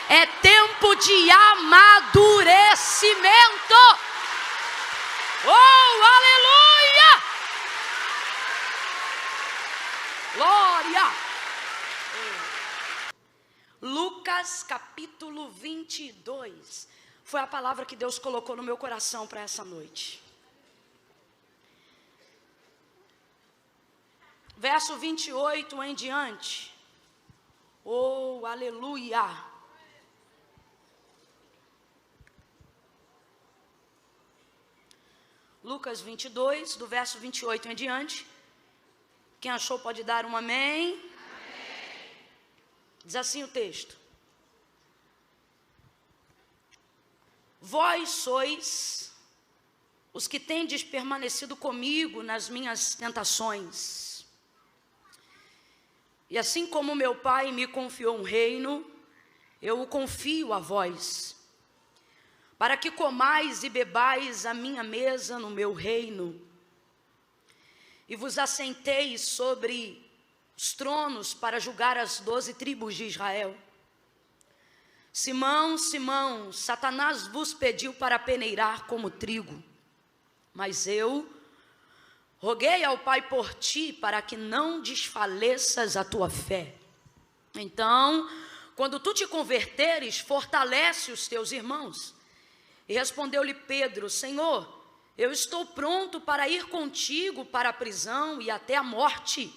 É tempo de amadurecimento. Oh, aleluia! Glória! Lucas capítulo 22. Foi a palavra que Deus colocou no meu coração para essa noite. Verso 28 em diante. Oh, aleluia! Lucas 22, do verso 28 em diante. Quem achou pode dar um amém. Amém. Diz assim o texto: Vós sois os que tendes permanecido comigo nas minhas tentações. E assim como meu Pai me confiou um reino, eu o confio a vós, para que comais e bebais a minha mesa no meu reino, e vos assenteis sobre os tronos para julgar as 12 tribos de Israel. Simão, Simão, Satanás vos pediu para peneirar como trigo, mas eu roguei ao Pai por ti, para que não desfaleças a tua fé. Então, quando tu te converteres, fortalece os teus irmãos. E respondeu-lhe Pedro: Senhor, eu estou pronto para ir contigo para a prisão e até a morte.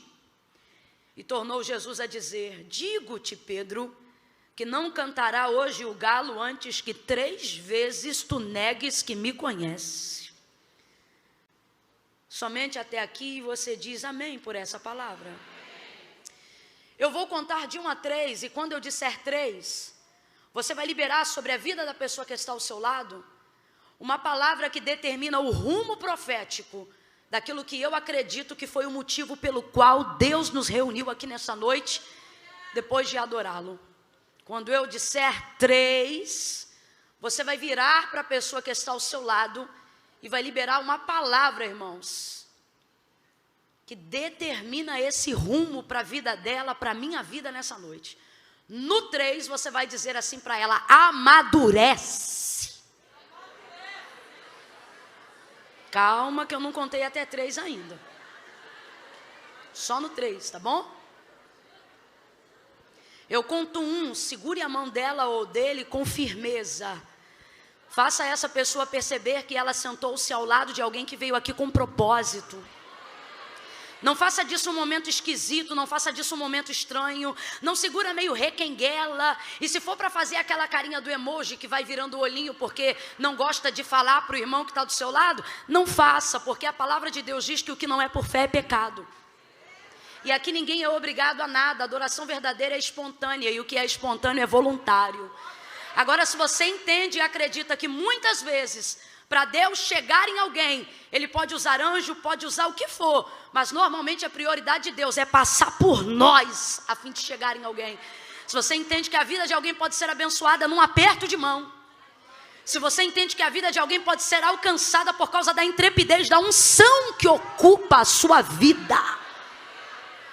E tornou Jesus a dizer: Digo-te, Pedro, que não cantará hoje o galo antes que 3 vezes tu negues que me conheces. Somente até aqui você diz amém por essa palavra. Eu vou contar de 1 a 3, e quando eu disser 3, você vai liberar sobre a vida da pessoa que está ao seu lado uma palavra que determina o rumo profético daquilo que eu acredito que foi o motivo pelo qual Deus nos reuniu aqui nessa noite, depois de adorá-lo. Quando eu disser 3, você vai virar para a pessoa que está ao seu lado e vai liberar uma palavra, irmãos, que determina esse rumo para a vida dela, para a minha vida nessa noite. No 3, você vai dizer assim para ela: amadurece. Calma que eu não contei até 3 ainda. Só no 3, tá bom? Eu conto 1, segure a mão dela ou dele com firmeza. Faça essa pessoa perceber que ela sentou-se ao lado de alguém que veio aqui com propósito. Não faça disso um momento esquisito, não faça disso um momento estranho. Não segura meio requenguela. E se for para fazer aquela carinha do emoji que vai virando o olhinho porque não gosta de falar para o irmão que está do seu lado, não faça, porque a palavra de Deus diz que o que não é por fé é pecado. E aqui ninguém é obrigado a nada. A adoração verdadeira é espontânea, e o que é espontâneo é voluntário. Agora, se você entende e acredita que muitas vezes, para Deus chegar em alguém, Ele pode usar anjo, pode usar o que for, mas normalmente a prioridade de Deus é passar por nós, a fim de chegar em alguém. Se você entende que a vida de alguém pode ser abençoada num aperto de mão, se você entende que a vida de alguém pode ser alcançada por causa da intrepidez, da unção que ocupa a sua vida,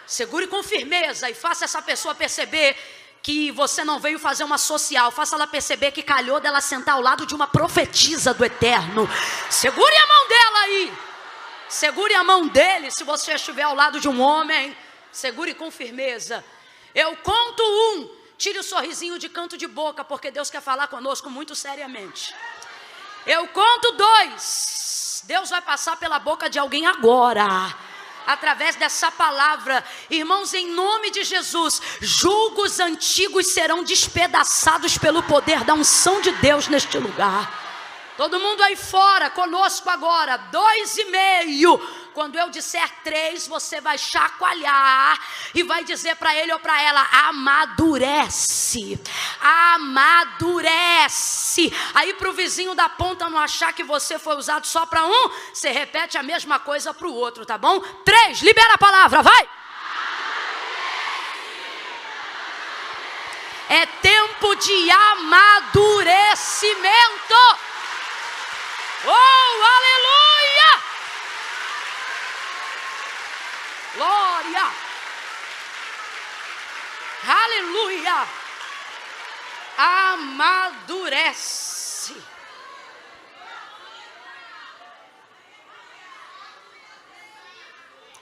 segure com firmeza e faça essa pessoa perceber que você não veio fazer uma social. Faça ela perceber que calhou dela sentar ao lado de uma profetisa do eterno. Segure a mão dela aí. Segure a mão dele se você estiver ao lado de um homem. Segure com firmeza. Eu conto 1. Tire o sorrisinho de canto de boca, porque Deus quer falar conosco muito seriamente. Eu conto 2. Deus vai passar pela boca de alguém agora, através dessa palavra. Irmãos, em nome de Jesus, julgos antigos serão despedaçados pelo poder da unção de Deus neste lugar. Todo mundo aí fora, conosco agora, 2,5. Quando eu disser 3, você vai chacoalhar e vai dizer para ele ou para ela: amadurece, amadurece. Aí para o vizinho da ponta não achar que você foi usado só para um, você repete a mesma coisa para o outro, tá bom? 3, libera a palavra, vai. É tempo de amadurecimento. Oh, aleluia! Glória! Aleluia! amadurece.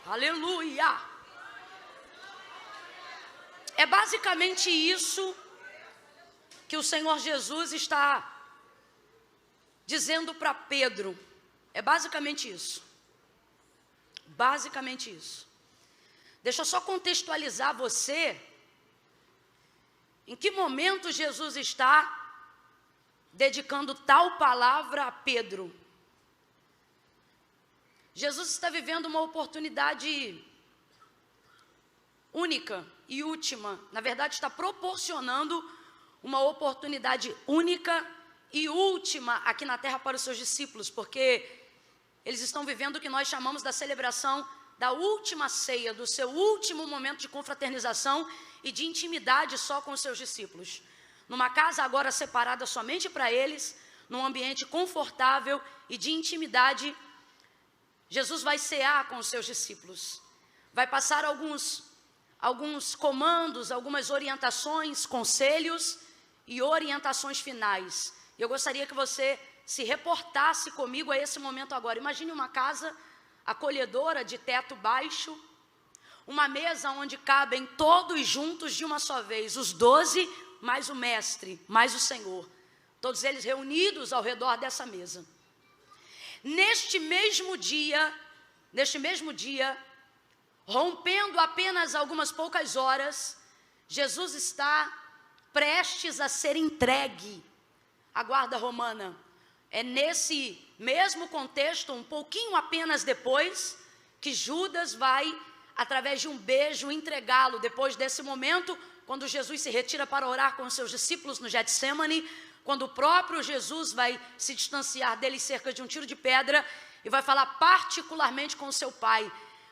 Aleluia. É basicamente isso que o Senhor Jesus está dizendo para Pedro. É basicamente isso. Basicamente isso. Deixa eu só contextualizar você. Em que momento Jesus está dedicando tal palavra a Pedro? Jesus está vivendo uma oportunidade única e última. Na verdade, está proporcionando uma oportunidade única e última aqui na terra para os seus discípulos, porque eles estão vivendo o que nós chamamos da celebração da última ceia, do seu último momento de confraternização e de intimidade só com os seus discípulos. Numa casa agora separada somente para eles, num ambiente confortável e de intimidade, Jesus vai cear com os seus discípulos. Vai passar alguns comandos, algumas orientações, conselhos e orientações finais. E eu gostaria que você se reportasse comigo a esse momento agora. Imagine uma casa acolhedora de teto baixo, uma mesa onde cabem todos juntos de uma só vez, os 12 mais o mestre, mais o Senhor, todos eles reunidos ao redor dessa mesa. Neste mesmo dia, rompendo apenas algumas poucas horas, Jesus está prestes a ser entregue à guarda romana. É nesse mesmo contexto, um pouquinho apenas depois, que Judas vai, através de um beijo, entregá-lo. Depois desse momento, quando Jesus se retira para orar com os seus discípulos no Getsemane, quando o próprio Jesus vai se distanciar deles cerca de um tiro de pedra e vai falar particularmente com o seu Pai.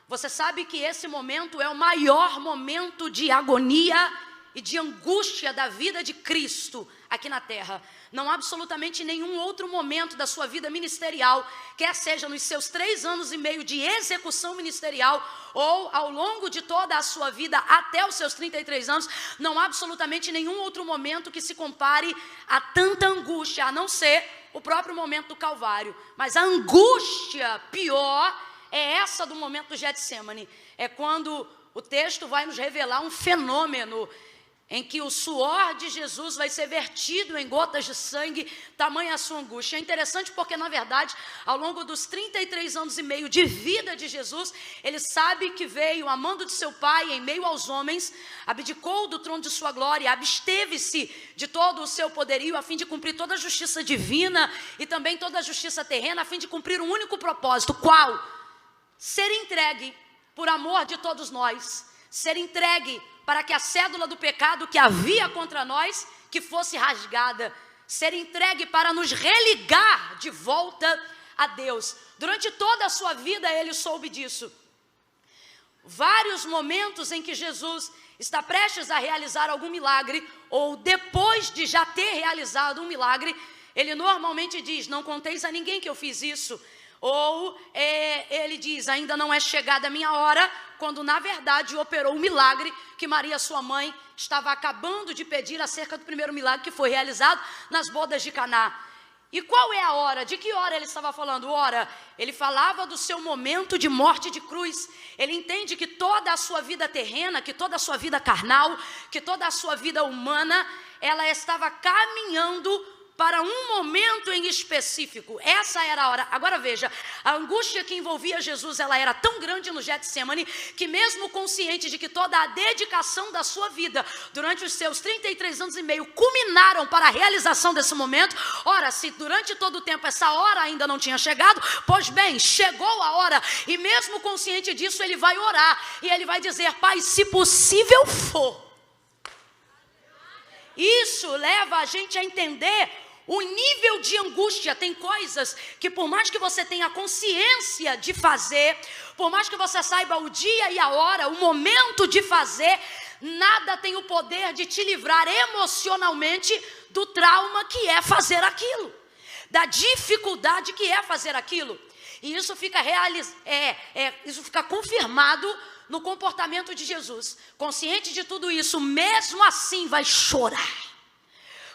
Você sabe que esse momento é o maior momento de agonia e de angústia da vida de Cristo aqui na terra. Não há absolutamente nenhum outro momento da sua vida ministerial, quer seja nos seus 3 anos e meio de execução ministerial, ou ao longo de toda a sua vida até os seus 33 anos, não há absolutamente nenhum outro momento que se compare a tanta angústia, a não ser o próprio momento do Calvário. Mas a angústia pior é essa do momento do Getsemane. É quando o texto vai nos revelar um fenômeno em que o suor de Jesus vai ser vertido em gotas de sangue, tamanha a sua angústia. É interessante porque, na verdade, ao longo dos 33 anos e meio de vida de Jesus, ele sabe que veio amando de seu Pai em meio aos homens, abdicou do trono de sua glória, absteve-se de todo o seu poderio a fim de cumprir toda a justiça divina e também toda a justiça terrena, a fim de cumprir um único propósito. Qual? Ser entregue por amor de todos nós, ser entregue para que a cédula do pecado que havia contra nós, que fosse rasgada, ser entregue para nos religar de volta a Deus. Durante toda a sua vida ele soube disso. Vários momentos em que Jesus está prestes a realizar algum milagre, ou depois de já ter realizado um milagre, ele normalmente diz: não conteis a ninguém que eu fiz isso. Ou ele diz: ainda não é chegada a minha hora, quando na verdade operou um milagre que Maria, sua mãe, estava acabando de pedir acerca do primeiro milagre que foi realizado nas bodas de Caná. E qual é a hora? De que hora ele estava falando? Ora, ele falava do seu momento de morte de cruz. Ele entende que toda a sua vida terrena, que toda a sua vida carnal, que toda a sua vida humana, ela estava caminhando para um momento em específico. Essa era a hora. Agora veja, a angústia que envolvia Jesus, ela era tão grande no Getsemane, que mesmo consciente de que toda a dedicação da sua vida, durante os seus 33 anos e meio, culminaram para a realização desse momento. Ora, se durante todo o tempo essa hora ainda não tinha chegado, pois bem, chegou a hora, e mesmo consciente disso, ele vai orar, e ele vai dizer: Pai, se possível for. Isso leva a gente a entender o nível de angústia. Tem coisas que, por mais que você tenha consciência de fazer, por mais que você saiba o dia e a hora, o momento de fazer, nada tem o poder de te livrar emocionalmente do trauma que é fazer aquilo, da dificuldade que é fazer aquilo. E isso fica isso fica confirmado no comportamento de Jesus. Consciente de tudo isso, mesmo assim vai chorar.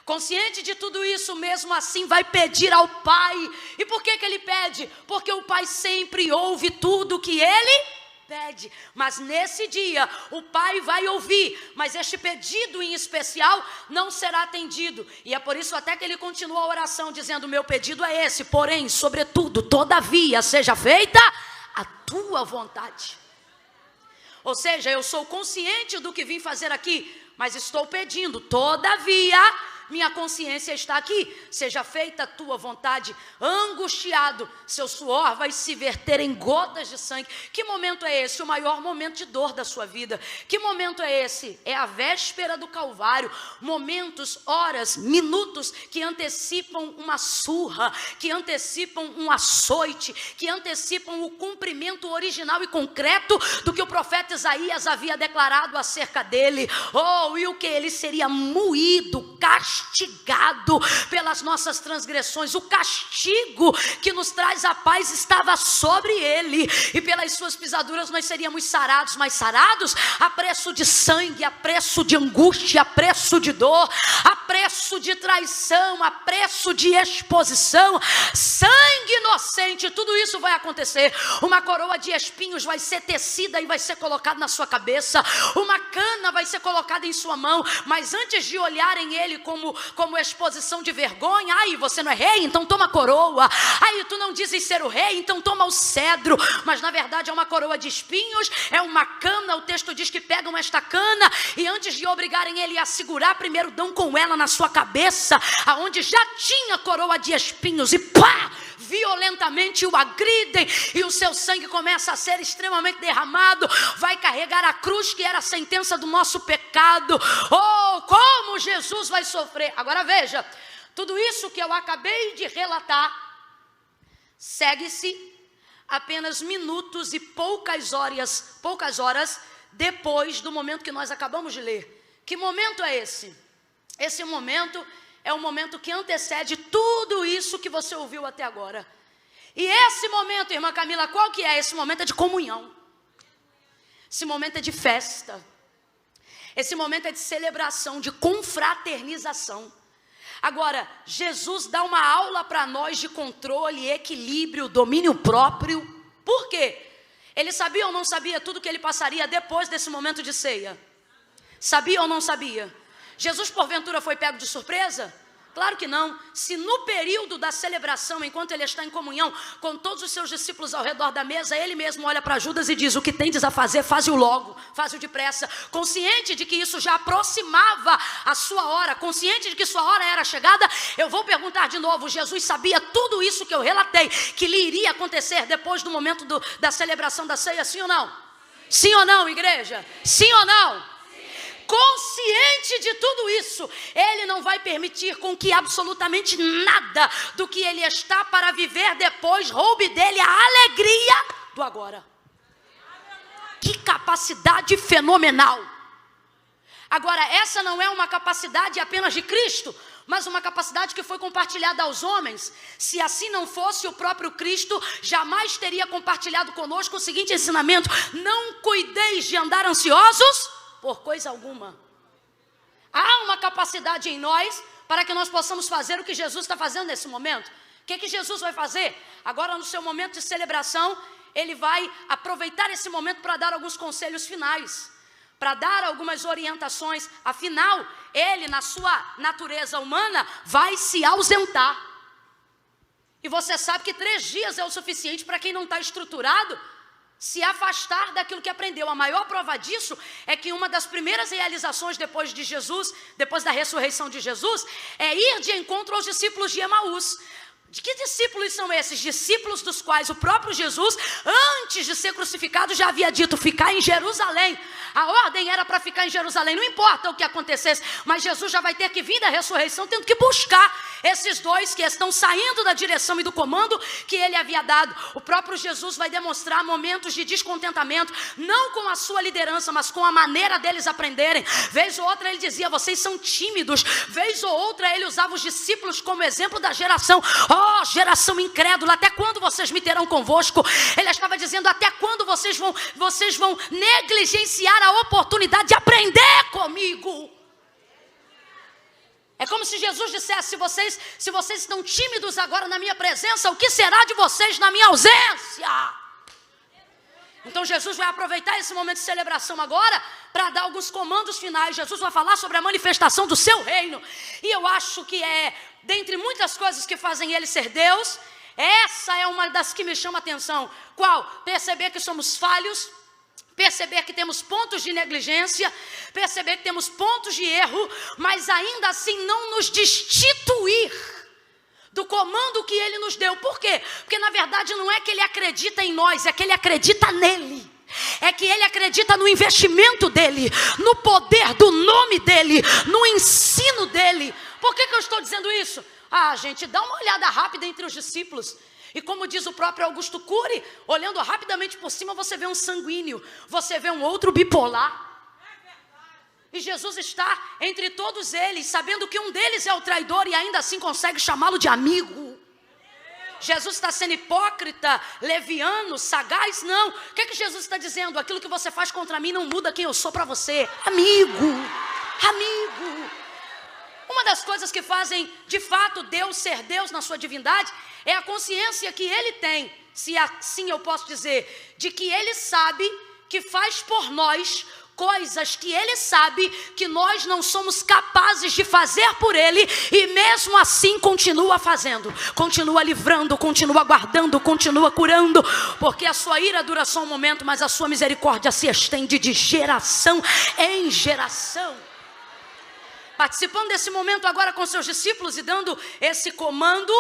Consciente de tudo isso, mesmo assim vai pedir ao Pai. E por que ele pede? Porque o Pai sempre ouve tudo que ele pede. Mas nesse dia o Pai vai ouvir, mas este pedido em especial não será atendido. E é por isso até que ele continua a oração dizendo: meu pedido é esse, porém, sobretudo, todavia, seja feita a tua vontade. Ou seja, eu sou consciente do que vim fazer aqui, mas estou pedindo, todavia, minha consciência está aqui, seja feita a tua vontade. Angustiado, seu suor vai se verter em gotas de sangue. Que momento é esse? O maior momento de dor da sua vida. Que momento é esse? É a véspera do Calvário. Momentos, horas, minutos que antecipam uma surra, que antecipam um açoite, que antecipam o cumprimento original e concreto do que o profeta Isaías havia declarado acerca dele. Oh, e o que? Ele seria moído, castigado pelas nossas transgressões. O castigo que nos traz a paz estava sobre ele, e pelas suas pisaduras nós seríamos sarados. Mas sarados a preço de sangue, a preço de angústia, a preço de dor, a preço de traição, a preço de exposição. Sangue inocente, tudo isso vai acontecer. Uma coroa de espinhos vai ser tecida e vai ser colocada na sua cabeça. Uma cana vai ser colocada em sua mão. Mas antes de olharem ele como exposição de vergonha: ai, você não é rei? Então toma coroa. Ai, tu não dizes ser o rei? Então toma o cedro. Mas na verdade é uma coroa de espinhos, é uma cana. O texto diz que pegam esta cana e antes de obrigarem ele a segurar, primeiro dão com ela na sua cabeça, aonde já tinha coroa de espinhos, e pá! Violentamente o agridem, e o seu sangue começa a ser extremamente derramado. Vai carregar a cruz que era a sentença do nosso pecado. Oh, como Jesus vai sofrer. Agora veja, tudo isso que eu acabei de relatar segue-se apenas minutos e poucas horas depois do momento que nós acabamos de ler. Que momento é esse? Esse momento é o momento que antecede tudo isso que você ouviu até agora. E esse momento, irmã Camila, qual que é? Esse momento é de comunhão. Esse momento é de festa. Esse momento é de celebração, de confraternização. Agora, Jesus dá uma aula para nós de controle, equilíbrio, domínio próprio. Por quê? Ele sabia ou não sabia tudo que ele passaria depois desse momento de ceia? Sabia ou não sabia? Jesus porventura foi pego de surpresa? Claro que não. Se no período da celebração, enquanto ele está em comunhão com todos os seus discípulos ao redor da mesa, ele mesmo olha para Judas e diz: o que tendes a fazer, faze-o logo, faze-o depressa. Consciente de que isso já aproximava a sua hora, consciente de que sua hora era chegada, eu vou perguntar de novo: Jesus sabia tudo isso que eu relatei, que lhe iria acontecer depois do momento da celebração da ceia, sim ou não? Sim ou não, igreja? Sim ou não? Consciente de tudo isso, ele não vai permitir com que absolutamente nada do que ele está para viver depois roube dele a alegria do agora. Que capacidade fenomenal! Agora, essa não é uma capacidade apenas de Cristo, mas uma capacidade que foi compartilhada aos homens. Se assim não fosse, o próprio Cristo jamais teria compartilhado conosco o seguinte ensinamento: não cuideis de andar ansiosos por coisa alguma. Há uma capacidade em nós para que nós possamos fazer o que Jesus está fazendo nesse momento. O que Jesus vai fazer? Agora, no seu momento de celebração, ele vai aproveitar esse momento para dar alguns conselhos finais, para dar algumas orientações. Afinal, ele, na sua natureza humana, vai se ausentar. E você sabe que 3 dias é o suficiente para quem não está estruturado se afastar daquilo que aprendeu. A maior prova disso é que uma das primeiras realizações depois de Jesus, depois da ressurreição de Jesus, é ir de encontro aos discípulos de Emaús. De que discípulos são esses? Discípulos dos quais o próprio Jesus, antes de ser crucificado, já havia dito: ficar em Jerusalém. A ordem era para ficar em Jerusalém, não importa o que acontecesse, mas Jesus já vai ter que vir da ressurreição, tendo que buscar esses 2 que estão saindo da direção e do comando que ele havia dado. O próprio Jesus vai demonstrar momentos de descontentamento, não com a sua liderança, mas com a maneira deles aprenderem. Vez ou outra ele dizia: vocês são tímidos. Vez ou outra ele usava os discípulos como exemplo da geração. Oh, geração incrédula, até quando vocês me terão convosco? Ele estava dizendo: até quando vocês vão negligenciar a oportunidade de aprender comigo? É como se Jesus dissesse, se vocês estão tímidos agora na minha presença, o que será de vocês na minha ausência? Então Jesus vai aproveitar esse momento de celebração agora para dar alguns comandos finais. Jesus vai falar sobre a manifestação do seu reino. E eu acho que dentre muitas coisas que fazem ele ser Deus, essa é uma das que me chama a atenção. Qual? Perceber que somos falhos, perceber que temos pontos de negligência, perceber que temos pontos de erro, mas ainda assim não nos destituir do comando que ele nos deu. Por quê? Porque na verdade não é que ele acredita em nós, é que ele acredita nele. É que ele acredita no investimento dele, no poder do nome dele, no ensino dele. Por que eu estou dizendo isso? Gente, dá uma olhada rápida entre os discípulos. E como diz o próprio Augusto Cury, olhando rapidamente por cima, você vê um sanguíneo, você vê um outro bipolar. E Jesus está entre todos eles, sabendo que um deles é o traidor e ainda assim consegue chamá-lo de amigo. Jesus está sendo hipócrita, leviano, sagaz? Não. O que Jesus está dizendo? Aquilo que você faz contra mim não muda quem eu sou para você. Amigo. Uma das coisas que fazem de fato Deus ser Deus na sua divindade é a consciência que ele tem, se assim eu posso dizer, de que ele sabe que faz por nós coisas que ele sabe que nós não somos capazes de fazer por ele, e mesmo assim continua fazendo, continua livrando, continua guardando, continua curando, porque a sua ira dura só um momento, mas a sua misericórdia se estende de geração em geração. Participando desse momento agora com seus discípulos e dando esse comando,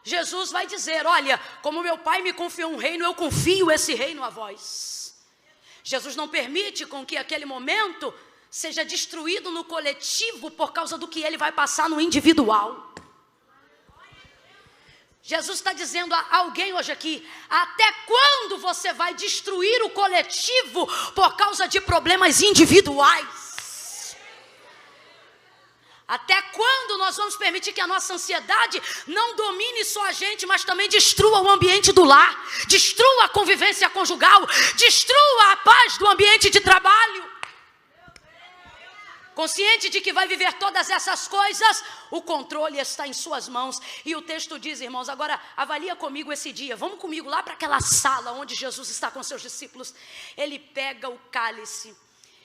Jesus vai dizer: olha, como meu pai me confiou um reino, eu confio esse reino a vós. Jesus não permite com que aquele momento seja destruído no coletivo por causa do que ele vai passar no individual. Jesus está dizendo a alguém hoje aqui: até quando você vai destruir o coletivo por causa de problemas individuais? Até quando nós vamos permitir que a nossa ansiedade não domine só a gente, mas também destrua o ambiente do lar, destrua a convivência conjugal, destrua a paz do ambiente de trabalho? Consciente de que vai viver todas essas coisas, o controle está em suas mãos. E o texto diz, irmãos, agora avalia comigo esse dia. Vamos comigo lá para aquela sala onde Jesus está com seus discípulos. Ele pega o cálice,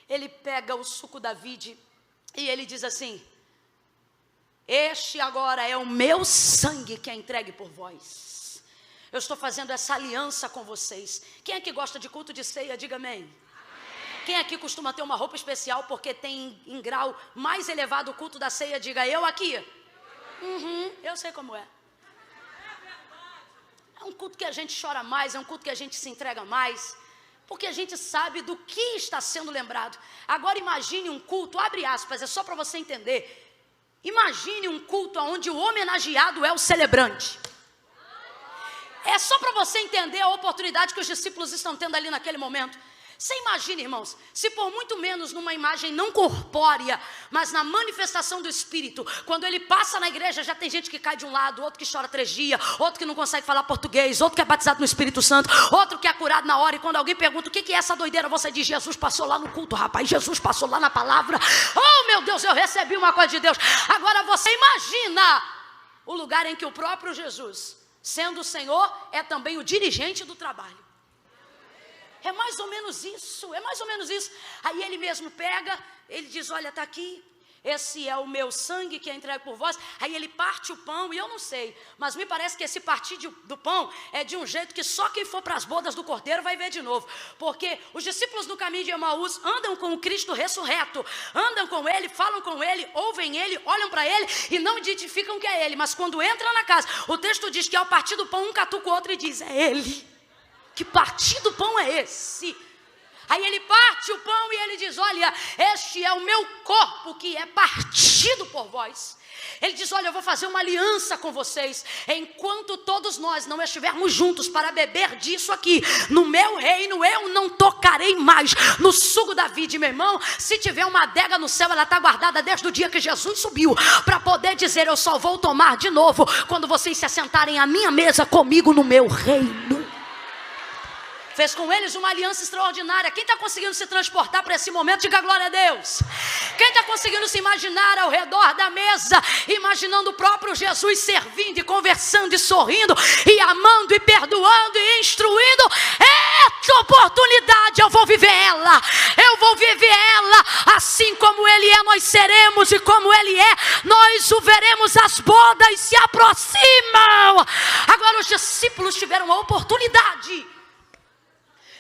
ele pega o suco da vide e ele diz assim: este agora é o meu sangue que é entregue por vós. Eu estou fazendo essa aliança com vocês. Quem é que gosta de culto de ceia? Diga amém. Quem aqui costuma ter uma roupa especial porque tem em grau mais elevado o culto da ceia? Diga eu aqui. Eu sei como é. É um culto que a gente chora mais, é um culto que a gente se entrega mais, porque a gente sabe do que está sendo lembrado. Agora imagine um culto, abre aspas, é só para você entender. Imagine um culto onde o homenageado é o celebrante. É só para você entender a oportunidade que os discípulos estão tendo ali naquele momento. Você imagina, irmãos, se por muito menos numa imagem não corpórea, mas na manifestação do Espírito, quando ele passa na igreja, já tem gente que cai de um lado, outro que chora 3 dias, outro que não consegue falar português, outro que é batizado no Espírito Santo, outro que é curado na hora, e quando alguém pergunta o que é essa doideira, você diz: Jesus passou lá no culto, rapaz, Jesus passou lá na palavra. Oh meu Deus, eu recebi uma coisa de Deus. Agora você imagina o lugar em que o próprio Jesus, sendo o Senhor, é também o dirigente do trabalho. É mais ou menos isso, é mais ou menos isso. Aí ele mesmo pega, ele diz: olha, está aqui, esse é o meu sangue que é entregue por vós. Aí ele parte o pão, e eu não sei, mas me parece que esse partir do pão é de um jeito que só quem for para as bodas do Cordeiro vai ver de novo. Porque os discípulos no caminho de Emaús andam com o Cristo ressurreto, andam com ele, falam com ele, ouvem ele, olham para ele e não identificam que é ele. Mas quando entram na casa, o texto diz que ao partir do pão um catuca o outro e diz: é ele. Que partir do pão é esse? Aí ele parte o pão e ele diz: olha, este é o meu corpo que é partido por vós. Ele diz: olha, eu vou fazer uma aliança com vocês. Enquanto todos nós não estivermos juntos para beber disso aqui, no meu reino eu não tocarei mais no suco da vide, meu irmão. Se tiver uma adega no céu, ela está guardada desde o dia que Jesus subiu, para poder dizer: eu só vou tomar de novo quando vocês se assentarem à minha mesa comigo no meu reino. Fez com eles uma aliança extraordinária. Quem está conseguindo se transportar para esse momento, diga glória a Deus. Quem está conseguindo se imaginar ao redor da mesa, imaginando o próprio Jesus servindo e conversando e sorrindo e amando e perdoando e instruindo, essa oportunidade eu vou viver ela. Eu vou viver ela assim como Ele é, nós seremos, e como Ele é, nós o veremos. As bodas se aproximam. Agora os discípulos tiveram a oportunidade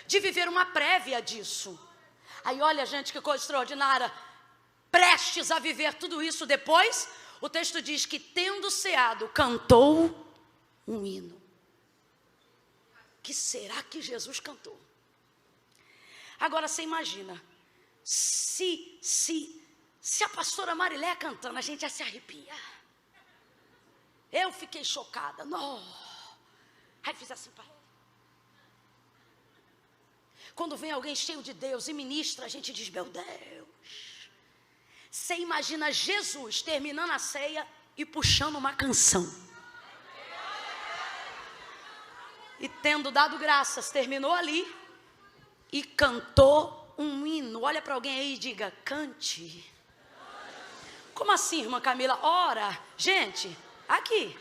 de viver uma prévia disso. Aí olha, gente, que coisa extraordinária. Prestes a viver tudo isso depois, o texto diz que, tendo ceado, cantou um hino. Que será que Jesus cantou? Agora você imagina, se a pastora Marilé cantando, a gente já se arrepia. Eu fiquei chocada. Não. Aí fiz assim para ele. Quando vem alguém cheio de Deus e ministra, a gente diz, meu Deus. Você imagina Jesus terminando a ceia e puxando uma canção. E tendo dado graças, terminou ali e cantou um hino. Olha para alguém aí e diga, cante. Como assim, irmã Camila? Ora, gente, aqui.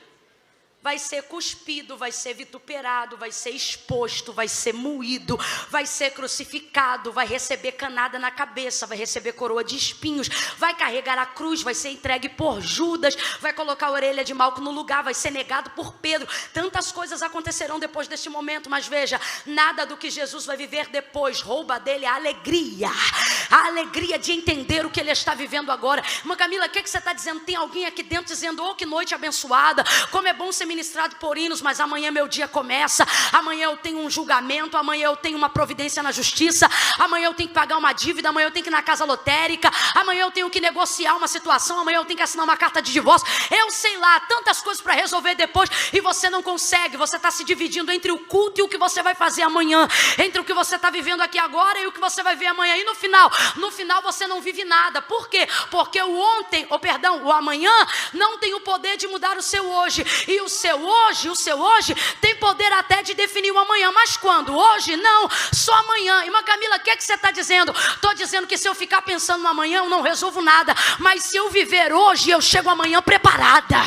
Vai ser cuspido, vai ser vituperado, vai ser exposto, vai ser moído, vai ser crucificado, vai receber canada na cabeça, vai receber coroa de espinhos, vai carregar a cruz, vai ser entregue por Judas, vai colocar a orelha de Malco no lugar, vai ser negado por Pedro. Tantas coisas acontecerão depois deste momento, mas veja, nada do que Jesus vai viver depois rouba dele a alegria de entender o que ele está vivendo agora. Irmã Camila, o que você está dizendo? Tem alguém aqui dentro dizendo, oh, que noite abençoada, como é bom ser ministrado por hinos, mas amanhã meu dia começa, amanhã eu tenho um julgamento, amanhã eu tenho uma providência na justiça, amanhã eu tenho que pagar uma dívida, amanhã eu tenho que ir na casa lotérica, amanhã eu tenho que negociar uma situação, amanhã eu tenho que assinar uma carta de divórcio, eu sei lá, tantas coisas para resolver depois, e você não consegue, você está se dividindo entre o culto e o que você vai fazer amanhã, entre o que você está vivendo aqui agora e o que você vai ver amanhã, e no final você não vive nada. Por quê? Porque o amanhã não tem o poder de mudar o seu hoje, e o seu hoje tem poder até de definir o amanhã, mas quando? Hoje? Não, só amanhã. Irmã Camila, o que você está dizendo? Estou dizendo que se eu ficar pensando no amanhã, eu não resolvo nada, mas se eu viver hoje, eu chego amanhã preparada,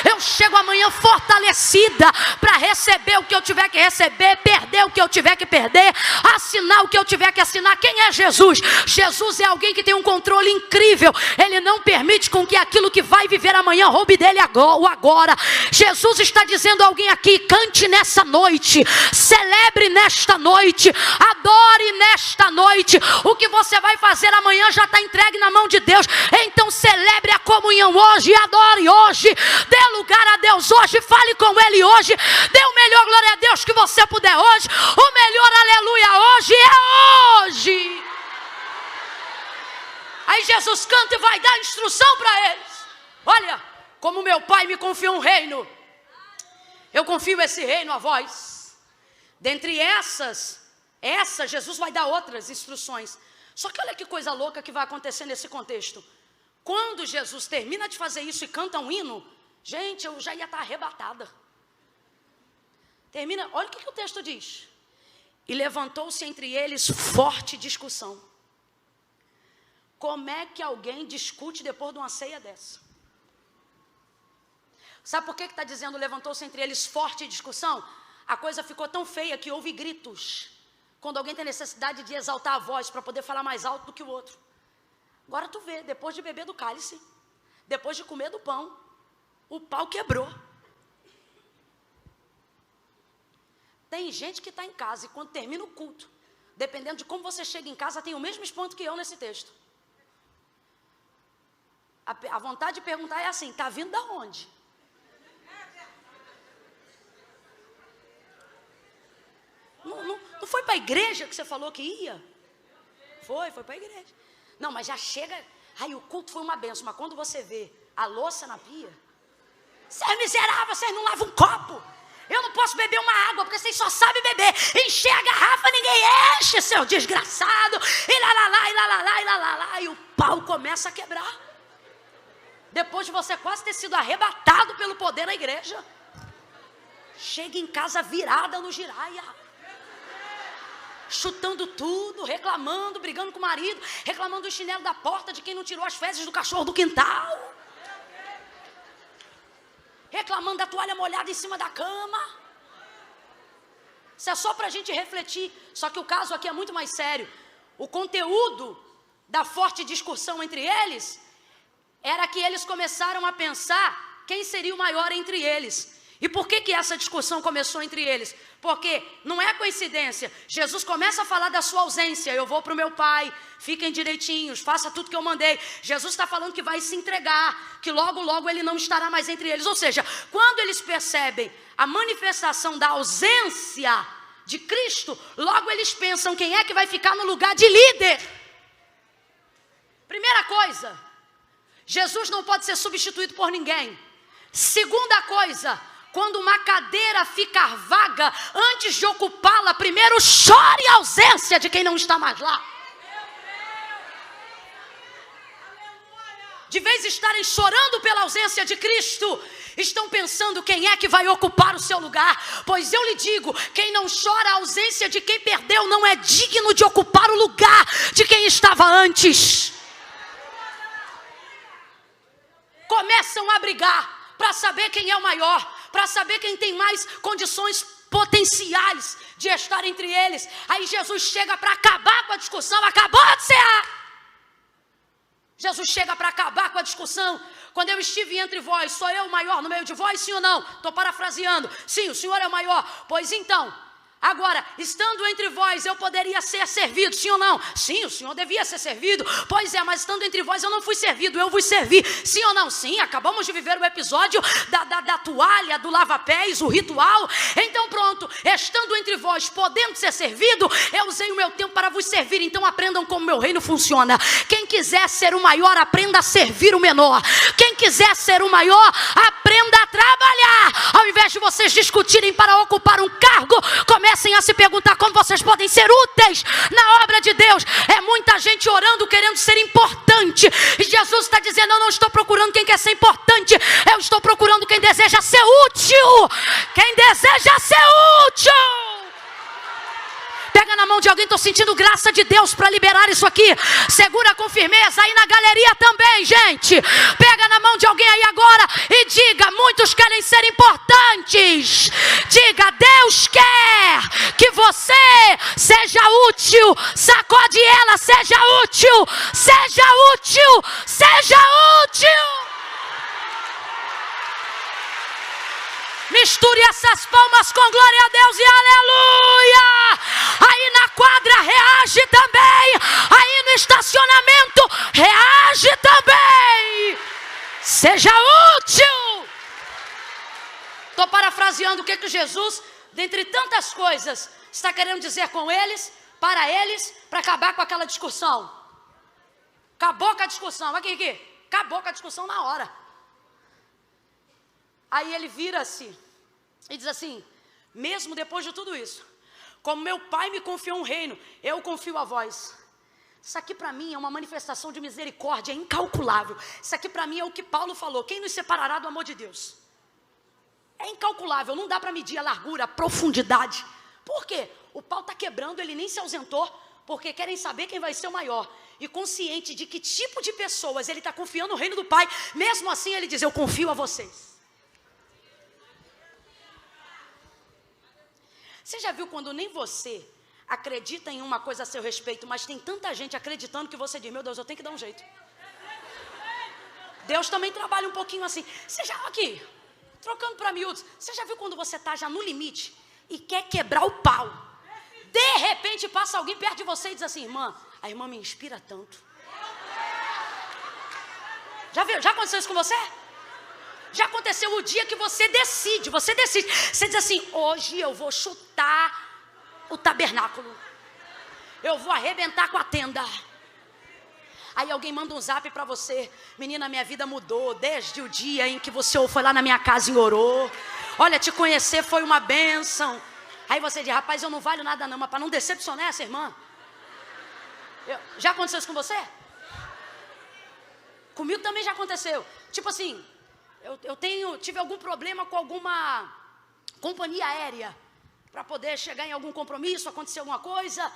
eu chego amanhã fortalecida, para receber o que eu tiver que receber, perder o que eu tiver que perder, assinar o que eu tiver que assinar. Quem é Jesus? Jesus é alguém que tem um controle incrível, ele não permite com que aquilo que vai viver amanhã roube dele o agora. Jesus está dizendo a alguém aqui, cante nessa noite, celebre nesta noite, adore nesta noite, o que você vai fazer amanhã já está entregue na mão de Deus, então celebre a comunhão hoje, adore hoje, dê lugar a Deus hoje, fale com Ele hoje, dê o melhor glória a Deus que você puder hoje, o melhor aleluia hoje é hoje. Aí Jesus canta e vai dar instrução para eles. Olha, como meu pai me confiou um reino, eu confio esse reino a vós. Dentre essas Jesus vai dar outras instruções. Só que olha que coisa louca que vai acontecer nesse contexto. Quando Jesus termina de fazer isso e canta um hino, gente, eu já ia estar arrebatada. Termina, olha o que o texto diz. E levantou-se entre eles forte discussão. Como é que alguém discute depois de uma ceia dessa? Sabe por que está dizendo levantou-se entre eles forte discussão? A coisa ficou tão feia que houve gritos. Quando alguém tem necessidade de exaltar a voz para poder falar mais alto do que o outro. Agora tu vê, depois de beber do cálice, depois de comer do pão, o pau quebrou. Tem gente que está em casa e quando termina o culto, dependendo de como você chega em casa, tem o mesmo espanto que eu nesse texto. A vontade de perguntar é assim, está vindo da onde? Não foi para a igreja que você falou que ia? Foi para a igreja. Não, mas já chega, aí o culto foi uma benção, mas quando você vê a louça na pia, você é miserável, vocês não lavam um copo. Eu não posso beber uma água, porque vocês só sabem beber. Encher a garrafa, ninguém enche, seu desgraçado. E lá, lá, lá, e lá, lá, lá, e lá, lá, lá. E o pau começa a quebrar. Depois de você quase ter sido arrebatado pelo poder da igreja. Chega em casa virada no giraia. chutando tudo, reclamando, brigando com o marido, reclamando do chinelo da porta de quem não tirou as fezes do cachorro do quintal, reclamando da toalha molhada em cima da cama. Isso é só para a gente refletir. Só que o caso aqui é muito mais sério. O conteúdo da forte discussão entre eles era que eles começaram a pensar quem seria o maior entre eles. E por que essa discussão começou entre eles? Porque não é coincidência. Jesus começa a falar da sua ausência. Eu vou para o meu pai, fiquem direitinhos, faça tudo que eu mandei. Jesus está falando que vai se entregar, que logo, logo ele não estará mais entre eles. Ou seja, quando eles percebem a manifestação da ausência de Cristo, logo eles pensam quem é que vai ficar no lugar de líder. Primeira coisa, Jesus não pode ser substituído por ninguém. Segunda coisa, quando uma cadeira ficar vaga, antes de ocupá-la, primeiro chore a ausência de quem não está mais lá. De vez em estarem chorando pela ausência de Cristo, estão pensando quem é que vai ocupar o seu lugar. Pois eu lhe digo, quem não chora a ausência de quem perdeu não é digno de ocupar o lugar de quem estava antes. Começam a brigar para saber quem é o maior, para saber quem tem mais condições potenciais de estar entre eles. Aí Jesus chega para acabar com a discussão. Acabou de ser. Jesus chega para acabar com a discussão. Quando eu estive entre vós, sou eu o maior no meio de vós, sim ou não? Estou parafraseando. Sim, o Senhor é o maior. Pois então, agora, estando entre vós, eu poderia ser servido, sim ou não? Sim, o Senhor devia ser servido. Pois é, mas estando entre vós, eu não fui servido, eu vos servi. Sim ou não? Sim, acabamos de viver o episódio da toalha, do lava-pés, o ritual. Então pronto, estando entre vós, podendo ser servido, eu usei o meu tempo para vos servir. Então aprendam como meu reino funciona. Quem quiser ser o maior, aprenda a servir o menor. Quem quiser ser o maior, aprenda a trabalhar. Ao invés de vocês discutirem para ocupar um cargo, comecem a se perguntar como vocês podem ser úteis na obra de Deus. É muita gente orando, querendo ser importante. E Jesus está dizendo, eu não estou procurando quem quer ser importante. Eu estou procurando quem deseja ser útil. Quem deseja ser útil. Pega na mão de alguém, estou sentindo graça de Deus para liberar isso aqui. Segura com firmeza, aí na galeria também, gente. Pega na mão de alguém aí agora e diga, muitos querem ser importantes. Diga, Deus quer que você seja útil. Sacode ela, seja útil. Seja útil, seja útil. Misture essas palmas com glória a Deus e aleluia. Aí na quadra reage também. Aí no estacionamento reage também. Seja útil. Estou parafraseando o que Jesus, dentre tantas coisas, está querendo dizer com eles, para acabar com aquela discussão. Acabou com a discussão. Aqui. Acabou com a discussão na hora. Aí ele vira-se e diz assim, mesmo depois de tudo isso, como meu pai me confiou um reino, eu confio a vós. Isso aqui para mim é uma manifestação de misericórdia incalculável. Isso aqui para mim é o que Paulo falou, quem nos separará do amor de Deus? É incalculável, não dá para medir a largura, a profundidade. Por quê? O pau está quebrando, ele nem se ausentou, porque querem saber quem vai ser o maior. E consciente de que tipo de pessoas ele está confiando no reino do Pai, mesmo assim ele diz, eu confio a vocês. Você já viu quando nem você acredita em uma coisa a seu respeito, mas tem tanta gente acreditando que você diz, meu Deus, eu tenho que dar um jeito. Deus também trabalha um pouquinho assim. Você já, aqui, trocando para miúdos, você já viu quando você está já no limite e quer quebrar o pau? De repente passa alguém perto de você e diz assim, irmã, a irmã me inspira tanto. Já viu? Já aconteceu isso com você? Já aconteceu o dia que você decide. Você diz assim, hoje eu vou chutar o tabernáculo. Eu vou arrebentar com a tenda. Aí alguém manda um zap para você. Menina, minha vida mudou desde o dia em que você foi lá na minha casa e orou. Olha, te conhecer foi uma bênção. Aí você diz, rapaz, eu não valho nada não, mas para não decepcionar essa irmã. Já aconteceu isso com você? Comigo também já aconteceu. Tipo assim, eu tive algum problema com alguma companhia aérea. para poder chegar em algum compromisso, acontecer alguma coisa.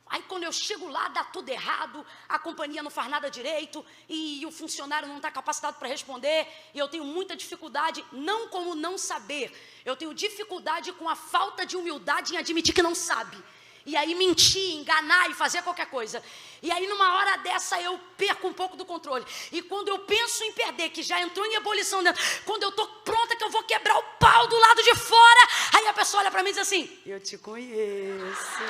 Aí quando eu chego lá, dá tudo errado, a companhia não faz nada direito, e o funcionário não está capacitado para responder, e eu tenho muita dificuldade, não como não saber, eu tenho dificuldade com a falta de humildade em admitir que não sabe. E aí mentir, enganar e fazer qualquer coisa. E aí numa hora dessa eu perco um pouco do controle. E quando eu penso em perder, que já entrou em ebulição dentro, quando eu estou pronta que eu vou quebrar o pau do lado de fora, aí a pessoa olha para mim e diz assim: eu te conheço.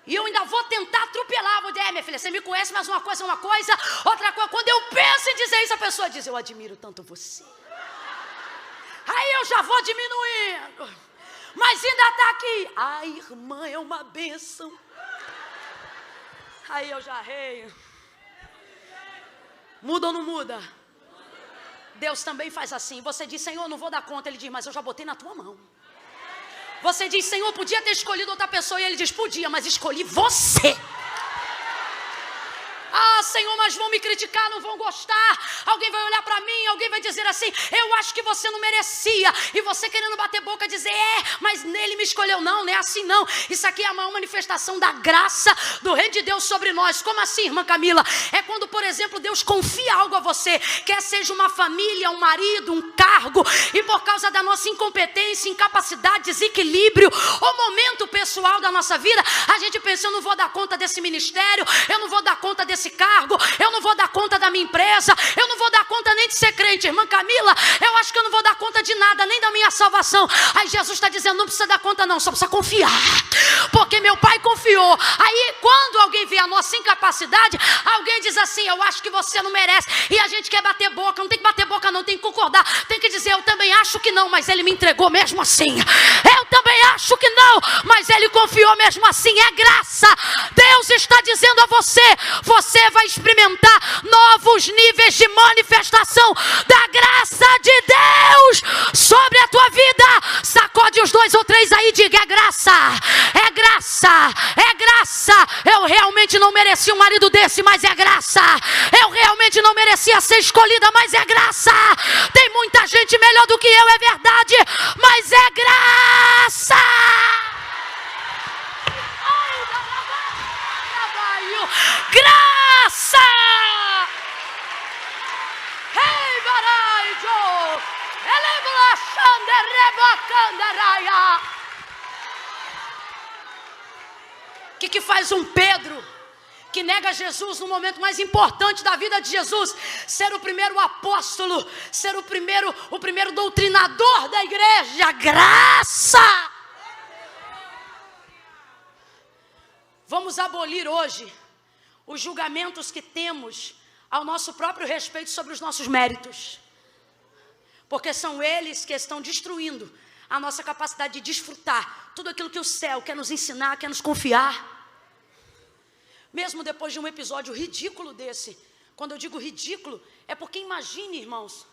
E eu ainda vou tentar atropelar. Vou dizer: minha filha, você me conhece, mas uma coisa é uma coisa, outra coisa. Quando eu penso em dizer isso, a pessoa diz: eu admiro tanto você. Aí eu já vou diminuindo. Mas ainda está aqui: a irmã é uma bênção. Aí eu já reio. Muda ou não muda? Deus também faz assim. Você diz: Senhor, não vou dar conta. Ele diz: mas eu já botei na tua mão. Você diz: Senhor, podia ter escolhido outra pessoa. E ele diz: podia, mas escolhi você. Ah, Senhor, mas vão me criticar, não vão gostar. Alguém vai olhar para mim, alguém vai dizer assim: eu acho que você não merecia. E você querendo bater boca, dizer: mas nele me escolheu. Não, não é assim não. Isso aqui é a maior manifestação da graça do Reino de Deus sobre nós. Como assim, irmã Camila? É quando, por exemplo, Deus confia algo a você, quer seja uma família, um marido, um cargo, e por causa da nossa incompetência, incapacidade, desequilíbrio, o momento pessoal da nossa vida, a gente pensa: eu não vou dar conta desse ministério, eu não vou dar conta desse cargo, eu não vou dar conta da minha empresa, eu não vou dar conta nem de ser crente. Irmã Camila, eu acho que eu não vou dar conta de nada, nem da minha salvação. Aí Jesus está dizendo: não precisa dar conta não, só precisa confiar, porque meu Pai confiou. Aí quando alguém vê a nossa incapacidade, alguém diz assim: eu acho que você não merece, e a gente quer bater boca. Não tem que bater boca não, tem que concordar, tem que dizer: eu também acho que não, mas Ele me entregou mesmo assim. Eu também acho que não, mas Ele confiou mesmo assim. É graça. Deus está dizendo a você: você vai experimentar novos níveis de manifestação da graça de Deus sobre a tua vida. Sacode os 2 ou 3 aí e diga: é graça, é graça, é graça. Eu realmente não merecia um marido desse, mas é graça. Eu realmente não merecia ser escolhida, mas é graça. Tem muita gente melhor do que eu, é verdade, mas é graça. Graça! Ei, baraijo! Eleblaxande rebacandaraia! O que faz um Pedro que nega Jesus no momento mais importante da vida de Jesus, ser o primeiro apóstolo, ser o primeiro doutrinador da igreja? Graça! Vamos abolir hoje os julgamentos que temos ao nosso próprio respeito sobre os nossos méritos, porque são eles que estão destruindo a nossa capacidade de desfrutar tudo aquilo que o céu quer nos ensinar, quer nos confiar. Mesmo depois de um episódio ridículo desse, quando eu digo ridículo, é porque imagine, irmãos,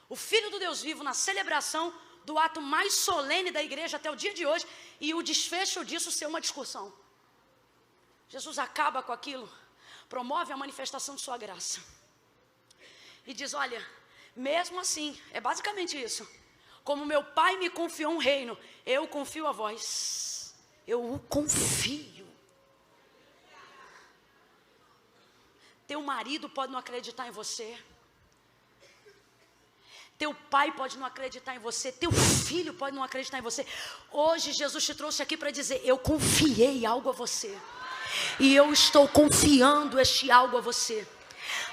o Filho do Deus vivo na celebração do ato mais solene da igreja até o dia de hoje, e o desfecho disso ser uma discussão. Jesus acaba com aquilo, promove a manifestação de sua graça e diz: olha, mesmo assim, é basicamente isso, como meu Pai me confiou um reino, eu confio a vós. Eu o confio. Teu marido pode não acreditar em você, teu pai pode não acreditar em você, teu filho pode não acreditar em você. Hoje Jesus te trouxe aqui para dizer: eu confiei algo a você, e eu estou confiando este algo a você.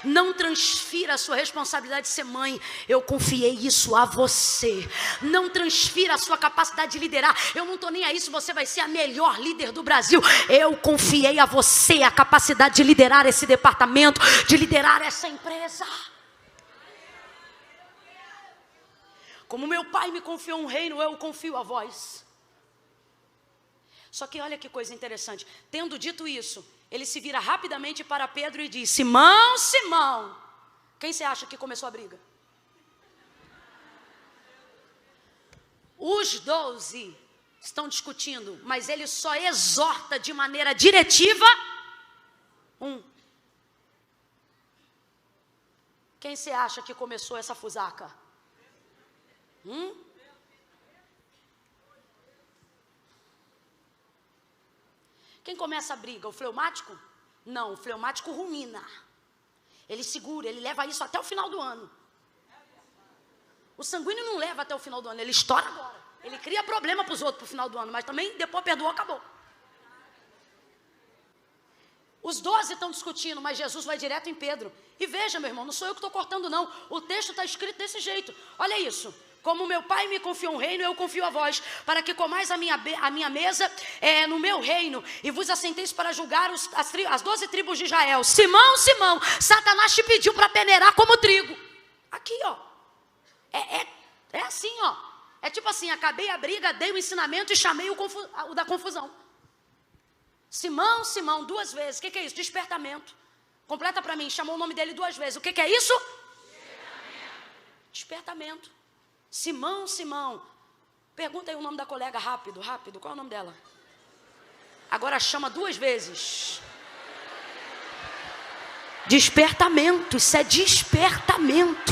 Não transfira a sua responsabilidade de ser mãe. Eu confiei isso a você. Não transfira a sua capacidade de liderar. Eu não estou nem aí se você vai ser a melhor líder do Brasil. Eu confiei a você a capacidade de liderar esse departamento, de liderar essa empresa. Como meu Pai me confiou um reino, eu confio a vós. Só que olha que coisa interessante. Tendo dito isso, ele se vira rapidamente para Pedro e diz: Simão, Simão, quem você acha que começou a briga? Os 12 estão discutindo, mas ele só exorta de maneira diretiva um. Quem você acha que começou essa fusaca? Quem começa a briga? O fleumático? Não, o fleumático rumina. Ele segura, ele leva isso até o final do ano. O sanguíneo não leva até o final do ano, ele estoura agora. Ele cria problema para os outros para o final do ano, mas também depois perdoou, acabou. Os 12 estão discutindo, mas Jesus vai direto em Pedro. E veja, meu irmão, não sou eu que estou cortando, não. O texto está escrito desse jeito. Olha isso. Como meu pai me confiou um reino, eu confio a vós, para que comais a minha mesa no meu reino, e vos assenteis para julgar as 12 tribos de Israel. Simão, Simão, Satanás te pediu para peneirar como trigo. Aqui, ó. É assim, ó. É tipo assim, acabei a briga, dei o ensinamento e chamei o da confusão. Simão, Simão, 2 vezes. O que é isso? Despertamento. Completa para mim, chamou o nome dele 2 vezes. O que é isso? Despertamento. Simão, Simão. Pergunta aí o nome da colega, rápido. Qual é o nome dela? Agora chama 2 vezes. Despertamento, isso é despertamento.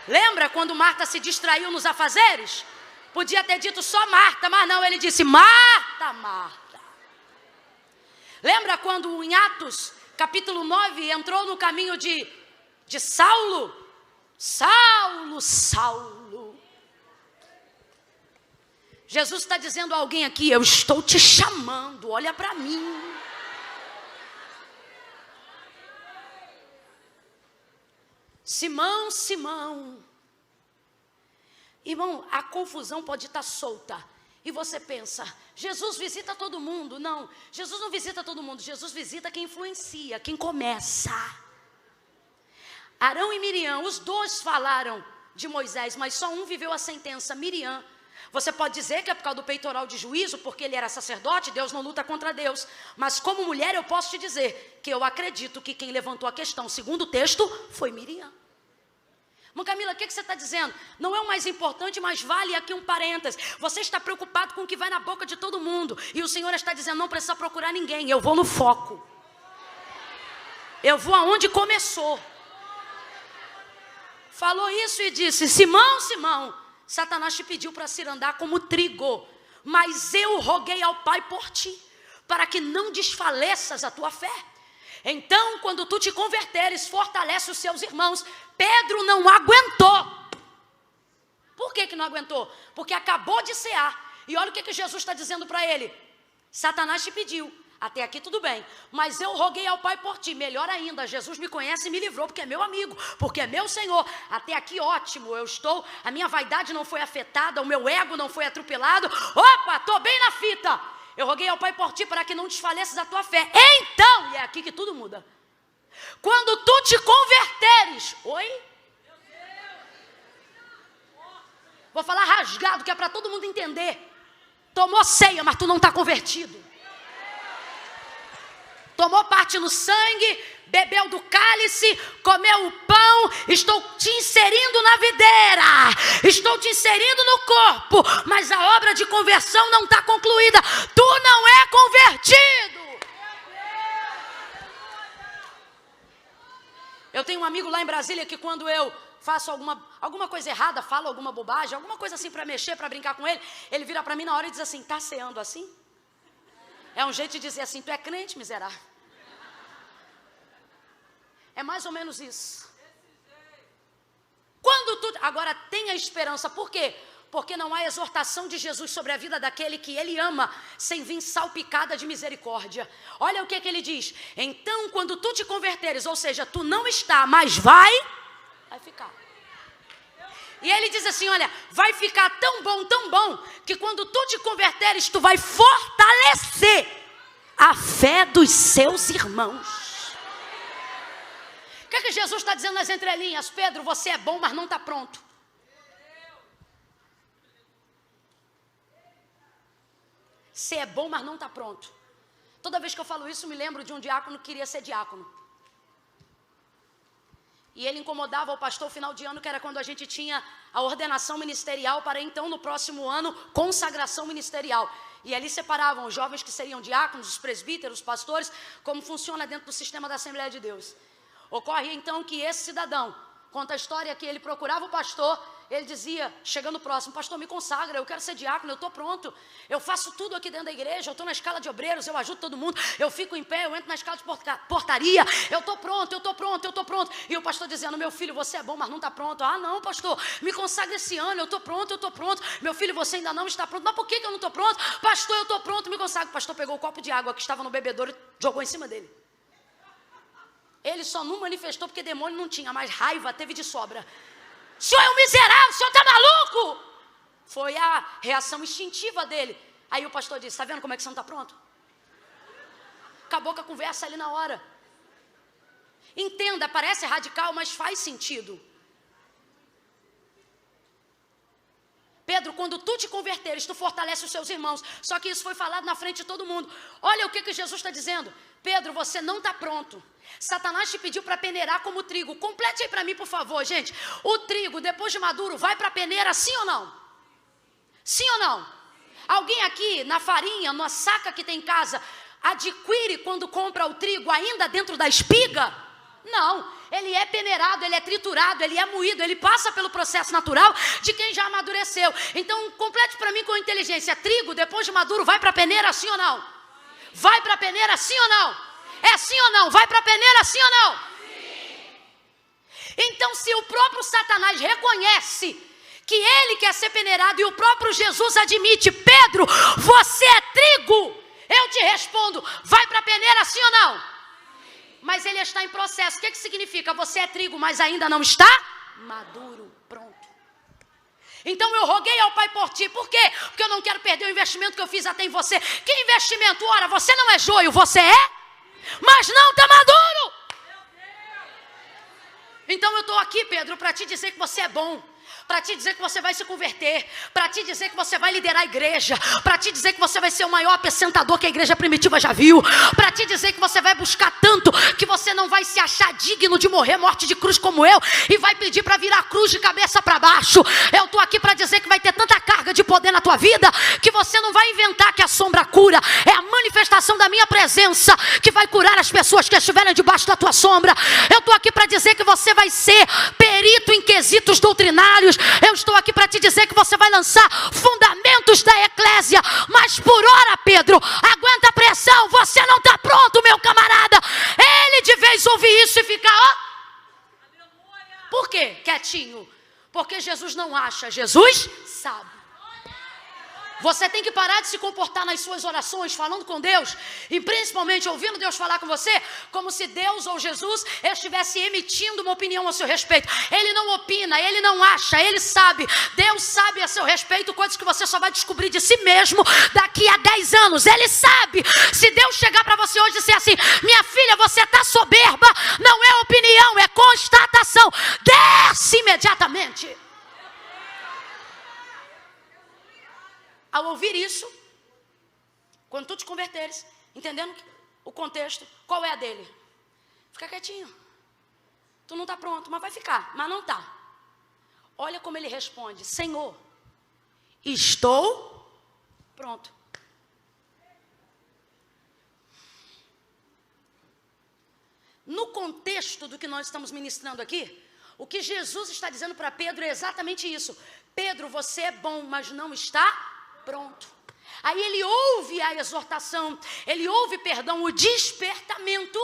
Lembra quando Marta se distraiu nos afazeres? Podia ter dito só Marta, mas não, ele disse Marta, Marta. Lembra quando em Atos, capítulo 9, entrou no caminho de Saulo? Saulo, Saulo. Jesus está dizendo a alguém aqui, eu estou te chamando, olha para mim. Simão, Simão. Irmão, a confusão pode estar solta. E você pensa, Jesus visita todo mundo. Não, Jesus não visita todo mundo. Jesus visita quem influencia, quem começa. Arão e Miriam, os 2 falaram de Moisés, mas só um viveu a sentença, Miriam. Você pode dizer que é por causa do peitoral de juízo, porque ele era sacerdote, Deus não luta contra Deus. Mas como mulher eu posso te dizer que eu acredito que quem levantou a questão, segundo o texto, foi Miriam. Irmã Camila, o que você está dizendo? Não é o mais importante, mas vale aqui um parênteses. Você está preocupado com o que vai na boca de todo mundo. E o Senhor está dizendo, não precisa procurar ninguém. Eu vou no foco. Eu vou aonde começou. Falou isso e disse, Simão, Simão, Satanás te pediu para se andar como trigo. Mas eu roguei ao Pai por ti, para que não desfaleças a tua fé. Então, quando tu te converteres, fortalece os seus irmãos. Pedro não aguentou. Por que não aguentou? Porque acabou de cear. E olha o que Jesus está dizendo para ele. Satanás te pediu. Até aqui tudo bem. Mas eu roguei ao Pai por ti. Melhor ainda, Jesus me conhece e me livrou, porque é meu amigo, porque é meu Senhor. Até aqui ótimo, a minha vaidade não foi afetada, o meu ego não foi atropelado. Opa, estou bem na fita. Eu roguei ao Pai por ti para que não desfaleças a tua fé. Então, e é aqui que tudo muda. Quando tu te converteres, oi? Vou falar rasgado, que é para todo mundo entender. Tomou ceia, mas tu não está convertido. Tomou parte no sangue, bebeu do cálice, comeu o pão, estou te inserindo na videira, estou te inserindo no corpo, mas a obra de conversão não está concluída, tu não é convertido. Eu tenho um amigo lá em Brasília que quando eu faço alguma coisa errada, falo alguma bobagem, alguma coisa assim para mexer, para brincar com ele, ele vira para mim na hora e diz assim, tá ceando assim? É um jeito de dizer assim, tu é crente, miserável. É mais ou menos isso. Agora tenha esperança, por quê? Porque não há exortação de Jesus sobre a vida daquele que ele ama, sem vir salpicada de misericórdia. Olha o que ele diz. Então, quando tu te converteres, ou seja, tu não está, mas vai ficar. E ele diz assim, olha, vai ficar tão bom, que quando tu te converteres, tu vai fortalecer a fé dos seus irmãos. O que Jesus está dizendo nas entrelinhas? Pedro, você é bom, mas não está pronto. Você é bom, mas não está pronto. Toda vez que eu falo isso, me lembro de um diácono que queria ser diácono. E ele incomodava o pastor final de ano, que era quando a gente tinha a ordenação ministerial, para então, no próximo ano, consagração ministerial. E ali separavam os jovens que seriam diáconos, os presbíteros, os pastores, como funciona dentro do sistema da Assembleia de Deus. Ocorre então que esse cidadão, conta a história que ele procurava o pastor, ele dizia, chegando próximo, pastor, me consagra, eu quero ser diácono, eu estou pronto, eu faço tudo aqui dentro da igreja, eu estou na escala de obreiros, eu ajudo todo mundo, eu fico em pé, eu entro na escala de portaria, eu estou pronto, eu estou pronto, eu estou pronto. E o pastor dizendo, meu filho, você é bom, mas não está pronto. Ah, não, pastor, me consagra esse ano, eu estou pronto, meu filho, você ainda não está pronto. Mas por que eu não estou pronto? Pastor, eu estou pronto, me consagra. O pastor pegou o copo de água que estava no bebedouro e jogou em cima dele. Ele só não manifestou porque demônio não tinha, mas raiva teve de sobra. O senhor é um miserável, o senhor está maluco? Foi a reação instintiva dele. Aí o pastor disse, está vendo como é que você não está pronto? Acabou com a conversa ali na hora. Entenda, parece radical, mas faz sentido. Pedro, quando tu te converteres, tu fortalece os seus irmãos. Só que isso foi falado na frente de todo mundo. Olha o que Jesus está dizendo. Pedro, você não está pronto. Satanás te pediu para peneirar como trigo. Complete aí para mim, por favor, gente. O trigo, depois de maduro, vai para a peneira, sim ou não? Sim ou não? Alguém aqui, na farinha, na saca que tem em casa, adquire quando compra o trigo ainda dentro da espiga? Não, ele é peneirado, ele é triturado, ele é moído, ele passa pelo processo natural de quem já amadureceu. Então, complete para mim com inteligência. Trigo, depois de maduro, vai para a peneira, sim ou não? Vai para a peneira, sim ou não? É sim ou não? Vai para a peneira, sim ou não? Sim. Então, se o próprio Satanás reconhece que ele quer ser peneirado e o próprio Jesus admite, Pedro, você é trigo, eu te respondo, vai para a peneira, sim ou não? Mas ele está em processo. O que significa? Você é trigo, mas ainda não está maduro, pronto. Então eu roguei ao Pai por ti. Por quê? Porque eu não quero perder o investimento que eu fiz até em você. Que investimento? Ora, você não é joio, você é, mas não está maduro. Então eu estou aqui, Pedro, para te dizer que você é bom, para te dizer que você vai se converter, para te dizer que você vai liderar a igreja, para te dizer que você vai ser o maior apacentador que a igreja primitiva já viu, para te dizer que você vai buscar tanto que você não vai se achar digno de morrer morte de cruz como eu e vai pedir para virar a cruz de cabeça para baixo. Eu estou aqui para dizer que vai ter tanta carga de poder na tua vida que você não vai inventar que a sombra cura. É a manifestação da minha presença que vai curar as pessoas que estiverem debaixo da tua sombra. Eu estou aqui para dizer que você vai ser perito em quesitos doutrinários. Eu estou aqui para te dizer que você vai lançar fundamentos da eclésia. Mas por hora, Pedro, aguenta a pressão. Você não está pronto, meu camarada. Ele de vez ouve isso e fica, ó. Por quê? Quietinho. Porque Jesus não acha, Jesus sabe. Você tem que parar de se comportar nas suas orações, falando com Deus, e principalmente ouvindo Deus falar com você, como se Deus ou Jesus estivesse emitindo uma opinião a seu respeito. Ele não opina, ele não acha, ele sabe. Deus sabe a seu respeito coisas que você só vai descobrir de si mesmo daqui a 10 anos. Ele sabe. Se Deus chegar para você hoje e dizer assim, minha filha, você está soberba, não é opinião, é constatação. Desce imediatamente. Ao ouvir isso, quando tu te converteres, entendendo o contexto, qual é a dele? Fica quietinho. Tu não está pronto, mas vai ficar, mas não está. Olha como ele responde, Senhor, estou pronto. No contexto do que nós estamos ministrando aqui, o que Jesus está dizendo para Pedro é exatamente isso. Pedro, você é bom, mas não está pronto. Aí ele ouve a exortação, ele ouve, perdão, o despertamento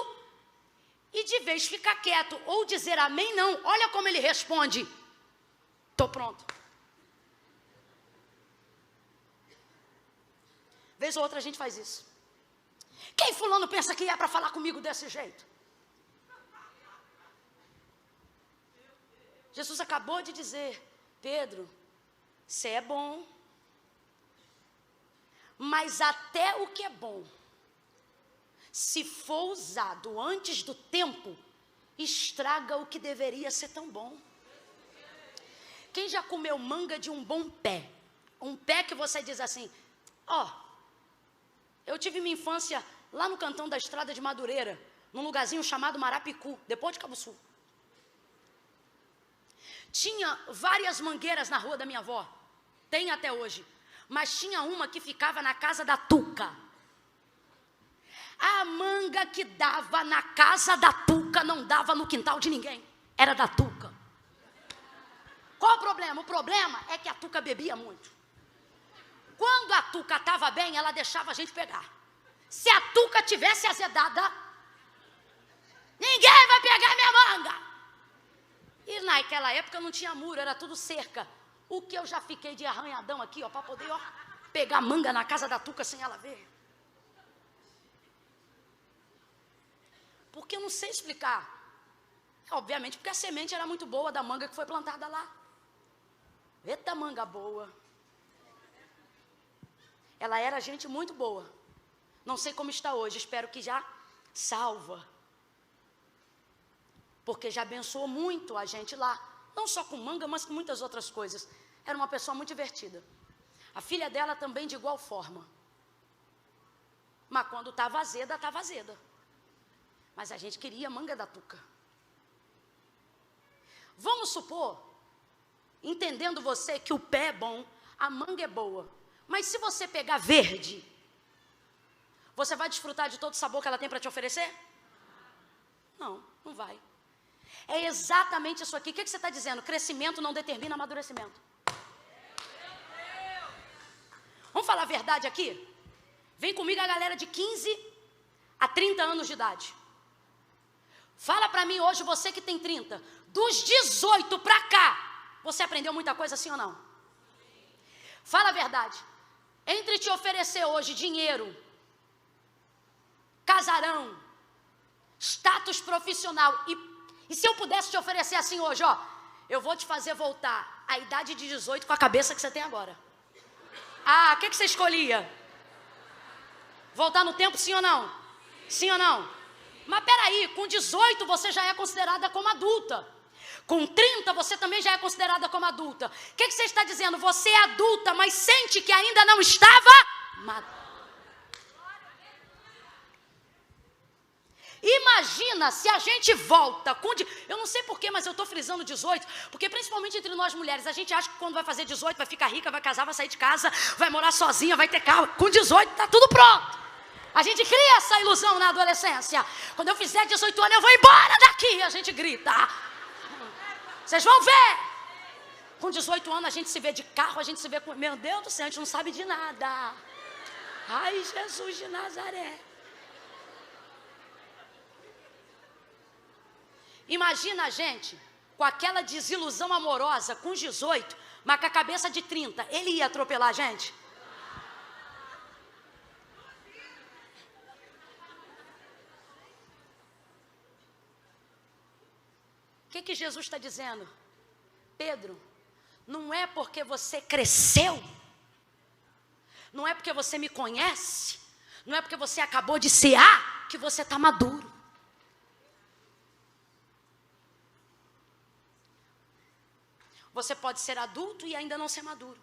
e de vez fica quieto ou dizer amém, não. Olha como ele responde, estou pronto. Vez ou outra a gente faz isso. Quem fulano pensa que é para falar comigo desse jeito? Jesus acabou de dizer, Pedro, você é bom, mas até o que é bom, se for usado antes do tempo, estraga o que deveria ser tão bom. Quem já comeu manga de um bom pé? Um pé que você diz assim, ó, eu tive minha infância lá no cantão da estrada de Madureira, num lugarzinho chamado Marapicu, depois de Cabo Sul. Tinha várias mangueiras na rua da minha avó, tem até hoje. Mas tinha uma que ficava na casa da Tuca. A manga que dava na casa da Tuca não dava no quintal de ninguém. Era da Tuca. Qual o problema? O problema é que a Tuca bebia muito. Quando a Tuca estava bem, ela deixava a gente pegar. Se a Tuca tivesse azedada, ninguém vai pegar minha manga. E naquela época não tinha muro, era tudo cerca. O que eu já fiquei de arranhadão aqui, ó, para poder, ó, pegar manga na casa da Tuca sem ela ver. Porque eu não sei explicar. Obviamente porque a semente era muito boa da manga que foi plantada lá. Eita manga boa. Ela era gente muito boa. Não sei como está hoje, espero que já salva. Porque já abençoou muito a gente lá. Não só com manga, mas com muitas outras coisas. Era uma pessoa muito divertida. A filha dela também de igual forma. Mas quando estava azeda, estava azeda. Mas a gente queria manga da Tuca. Vamos supor, entendendo você que o pé é bom, a manga é boa. Mas se você pegar verde, você vai desfrutar de todo o sabor que ela tem para te oferecer? Não, não vai. É exatamente isso aqui. O que você está dizendo? Crescimento não determina amadurecimento. Vamos falar a verdade aqui? Vem comigo a galera de 15 a 30 anos de idade. Fala para mim hoje, você que tem 30. Dos 18 para cá, você aprendeu muita coisa, sim ou não? Fala a verdade. Entre te oferecer hoje dinheiro, casarão, status profissional e se eu pudesse te oferecer assim hoje, ó, eu vou te fazer voltar à idade de 18 com a cabeça que você tem agora. Ah, o que você escolhia? Voltar no tempo, sim ou não? Sim ou não? Mas peraí, com 18 você já é considerada como adulta. Com 30 você também já é considerada como adulta. O que você está dizendo? Você é adulta, mas sente que ainda não estava madura. Imagina se a gente volta com... Eu não sei porquê, mas eu estou frisando 18, porque principalmente entre nós mulheres, a gente acha que quando vai fazer 18 vai ficar rica, vai casar, vai sair de casa, vai morar sozinha, vai ter carro. Com 18 está tudo pronto. A gente cria essa ilusão na adolescência. Quando eu fizer 18 anos eu vou embora daqui, a gente grita. Vocês vão ver. Com 18 anos a gente se vê de carro, a gente se vê com... Meu Deus do céu, a gente não sabe de nada. Ai, Jesus de Nazaré. Imagina a gente com aquela desilusão amorosa com 18, mas com a cabeça de 30. Ele ia atropelar a gente? O que Jesus está dizendo? Pedro, não é porque você cresceu, não é porque você me conhece, não é porque você acabou de cear que você está maduro. Você pode ser adulto e ainda não ser maduro.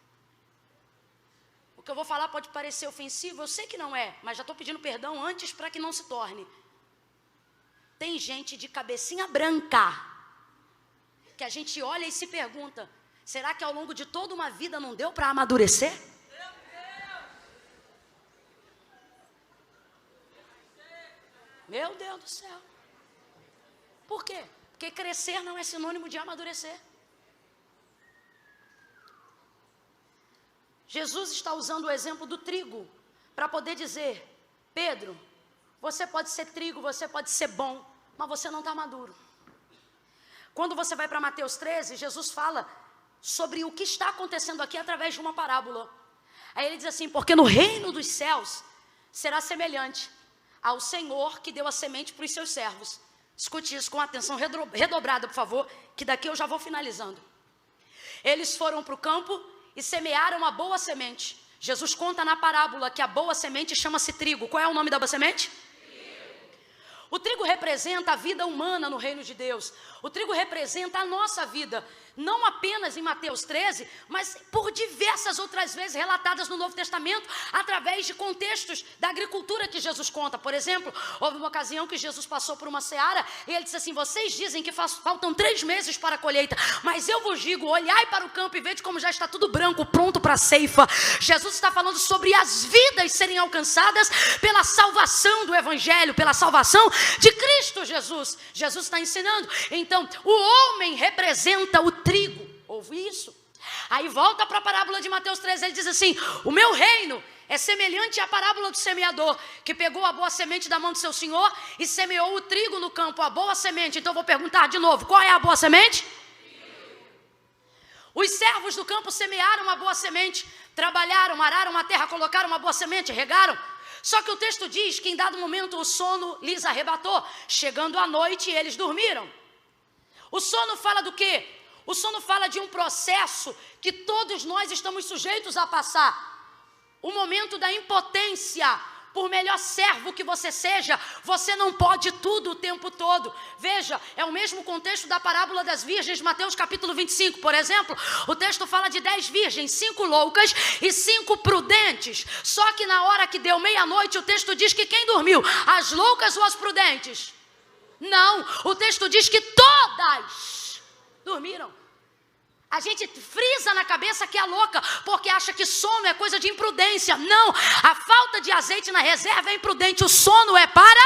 O que eu vou falar pode parecer ofensivo, eu sei que não é, mas já estou pedindo perdão antes para que não se torne. Tem gente de cabecinha branca, que a gente olha e se pergunta, será que ao longo de toda uma vida não deu para amadurecer? Meu Deus do céu. Por quê? Porque crescer não é sinônimo de amadurecer. Jesus está usando o exemplo do trigo para poder dizer, Pedro, você pode ser trigo, você pode ser bom, mas você não está maduro. Quando você vai para Mateus 13, Jesus fala sobre o que está acontecendo aqui através de uma parábola. Aí ele diz assim, porque no reino dos céus será semelhante ao Senhor que deu a semente para os seus servos. Escute isso com atenção redobrada, por favor, que daqui eu já vou finalizando. Eles foram para o campo e semearam a boa semente. Jesus conta na parábola que a boa semente chama-se trigo. Qual é o nome da boa semente? O trigo representa a vida humana no reino de Deus. O trigo representa a nossa vida. Não apenas em Mateus 13, mas por diversas outras vezes relatadas no Novo Testamento, através de contextos da agricultura que Jesus conta. Por exemplo, houve uma ocasião que Jesus passou por uma seara e ele disse assim, vocês dizem que faltam 3 meses para a colheita, mas eu vos digo, olhai para o campo e vede como já está tudo branco, pronto para a ceifa. Jesus está falando sobre as vidas serem alcançadas pela salvação do Evangelho, pela salvação de Cristo Jesus. Jesus está ensinando. Então, o homem representa o trigo, Ouve isso. Aí volta para a parábola de Mateus 13, ele diz assim: o meu reino é semelhante à parábola do semeador, que pegou a boa semente da mão do seu senhor e semeou o trigo no campo, a boa semente. Então eu vou perguntar de novo, qual é a boa semente? Os servos do campo semearam uma boa semente, trabalharam, araram a terra, colocaram uma boa semente, regaram. Só que o texto diz que em dado momento o sono lhes arrebatou. Chegando à noite, eles dormiram. O sono fala do quê? O sono fala de um processo que todos nós estamos sujeitos a passar. O momento da impotência. Por melhor servo que você seja, você não pode tudo o tempo todo. Veja, é o mesmo contexto da parábola das virgens, Mateus capítulo 25, por exemplo. O texto fala de 10 virgens, 5 loucas e 5 prudentes. Só que na hora que deu meia-noite, o texto diz que quem dormiu? As loucas ou as prudentes? Não, o texto diz que todas dormiram. A gente frisa na cabeça que é louca, porque acha que sono é coisa de imprudência. Não, a falta de azeite na reserva é imprudente, o sono é para...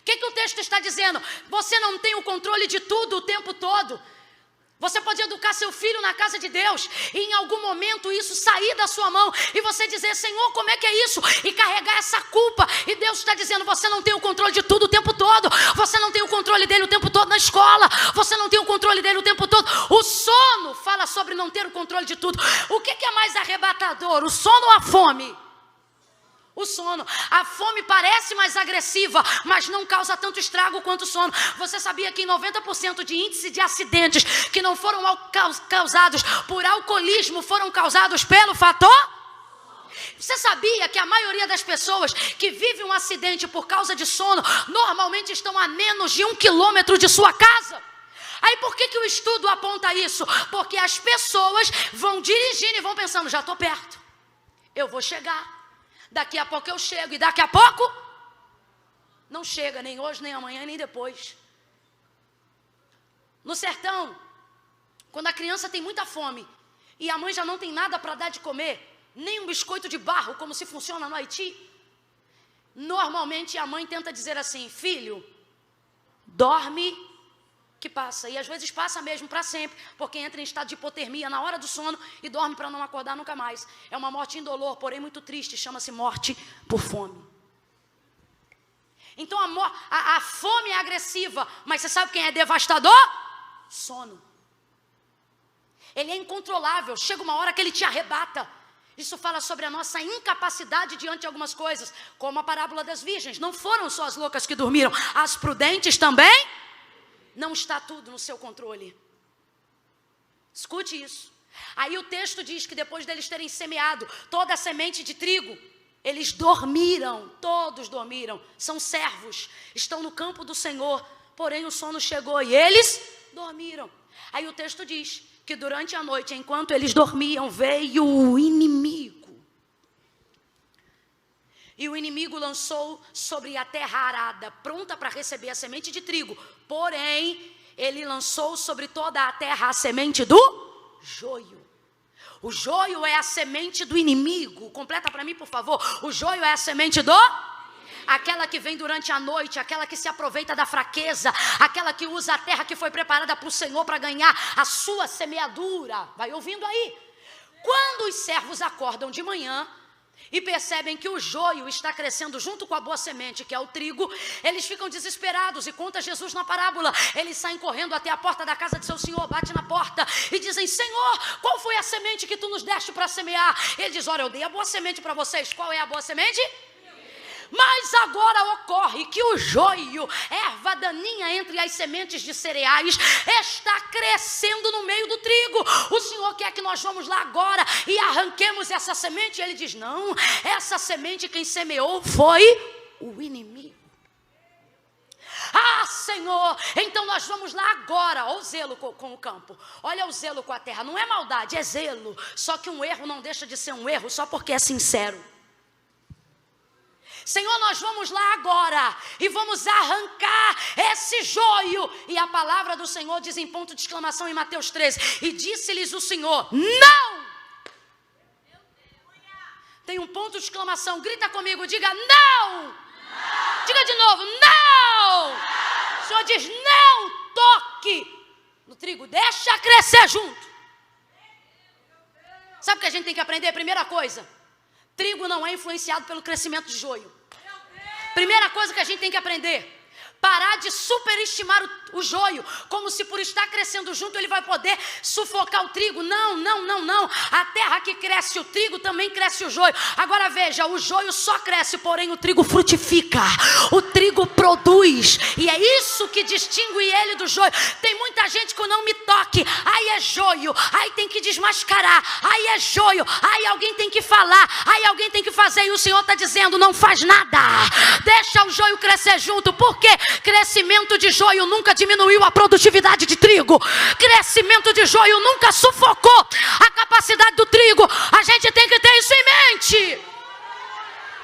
O que o texto está dizendo? Você não tem o controle de tudo o tempo todo. Você pode educar seu filho na casa de Deus e em algum momento isso sair da sua mão e você dizer: Senhor, como é que é isso? E carregar essa culpa. E Deus está dizendo: você não tem o controle de tudo o tempo todo. Você não tem o controle dele o tempo todo na escola. Você não tem o controle dele o tempo todo. O sono fala sobre não ter o controle de tudo. O que é mais arrebatador? O sono ou a fome? O sono. A fome parece mais agressiva, mas não causa tanto estrago quanto o sono. Você sabia que em 90% de índice de acidentes que não foram causados por alcoolismo foram causados pelo fator? Você sabia que a maioria das pessoas que vivem um acidente por causa de sono normalmente estão a menos de 1 quilômetro de sua casa? Aí por que o estudo aponta isso? Porque as pessoas vão dirigindo e vão pensando: já estou perto, eu vou chegar. Daqui a pouco eu chego, e daqui a pouco não chega, nem hoje, nem amanhã, nem depois. No sertão, quando a criança tem muita fome e a mãe já não tem nada para dar de comer, nem um biscoito de barro, como se funciona no Haiti, normalmente a mãe tenta dizer assim: filho, dorme que passa. E às vezes passa mesmo para sempre, porque entra em estado de hipotermia na hora do sono e dorme para não acordar nunca mais. É uma morte indolor, porém muito triste, chama-se morte por fome. Então a fome é agressiva, mas você sabe quem é devastador? Sono. Ele é incontrolável, chega uma hora que ele te arrebata. Isso fala sobre a nossa incapacidade diante de algumas coisas, como a parábola das virgens. Não foram só as loucas que dormiram, as prudentes também. Não está tudo no seu controle. Escute isso. Aí o texto diz que depois deles terem semeado toda a semente de trigo, eles dormiram, todos dormiram. São servos, estão no campo do Senhor, porém o sono chegou e eles dormiram. Aí o texto diz que durante a noite, enquanto eles dormiam, veio o inimigo. E o inimigo lançou sobre a terra arada, pronta para receber a semente de trigo. Porém, ele lançou sobre toda a terra a semente do joio. O joio é a semente do inimigo. Completa para mim, por favor. O joio é a semente do... aquela que vem durante a noite, aquela que se aproveita da fraqueza, aquela que usa a terra que foi preparada para o Senhor para ganhar a sua semeadura. Vai ouvindo aí. Quando os servos acordam de manhã e percebem que o joio está crescendo junto com a boa semente, que é o trigo, eles ficam desesperados e conta Jesus na parábola. Eles saem correndo até a porta da casa de seu senhor, bate na porta e dizem: Senhor, qual foi a semente que tu nos deste para semear? Ele diz: olha, eu dei a boa semente para vocês. Qual é a boa semente? Mas agora ocorre que o joio, erva daninha entre as sementes de cereais, está crescendo no meio do trigo. O Senhor quer que nós vamos lá agora e arranquemos essa semente? E ele diz: não, essa semente quem semeou foi o inimigo. Ah, Senhor, então nós vamos lá agora. Olha o zelo com o campo, olha o zelo com a terra. Não é maldade, é zelo. Só que um erro não deixa de ser um erro só porque é sincero. Senhor, nós vamos lá agora e vamos arrancar esse joio. E a palavra do Senhor diz em ponto de exclamação em Mateus 13: e disse-lhes o Senhor: não! Tem um ponto de exclamação, grita comigo, diga não! Não! Diga de novo, não! O Senhor diz: não toque no trigo, deixa crescer junto. Sabe o que a gente tem que aprender? Primeira coisa, trigo não é influenciado pelo crescimento de joio. Primeira coisa que a gente tem que aprender, parar de superestimar o joio, como se por estar crescendo junto ele vai poder sufocar o trigo. Não. A terra que cresce o trigo também cresce o joio. Agora veja, o joio só cresce, porém o trigo frutifica. O trigo produz. E é isso que distingue ele do joio. Tem muita gente que não me toque. Aí é joio. Aí tem que desmascarar. Aí é joio. Aí alguém tem que falar. Aí alguém tem que fazer. E o Senhor está dizendo, não faz nada. Deixa o joio crescer junto. Por quê? Crescimento de joio nunca diminuiu a produtividade de trigo. Crescimento de joio nunca sufocou a capacidade do trigo. A gente tem que ter isso em mente.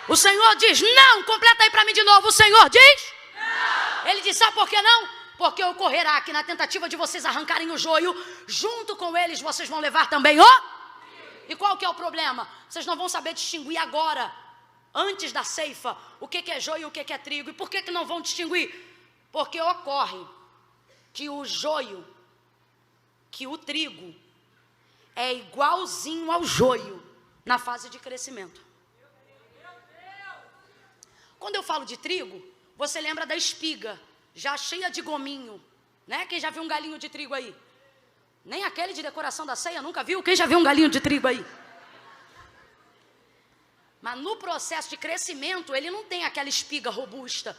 O Senhor diz não. Completa aí para mim de novo. O Senhor diz não. Ele diz, sabe por que não? Porque ocorrerá que na tentativa de vocês arrancarem o joio, junto com eles vocês vão levar também o... E qual que é o problema? Vocês não vão saber distinguir agora, antes da ceifa, o que é joio e o que é trigo. E por que não vão distinguir? Porque ocorre que o joio, que o trigo, é igualzinho ao joio na fase de crescimento. Quando eu falo de trigo, você lembra da espiga, já cheia de gominho, né? Quem já viu um galinho de trigo aí? Nem aquele de decoração da ceia nunca viu? Quem já viu um galinho de trigo aí? Mas no processo de crescimento, ele não tem aquela espiga robusta.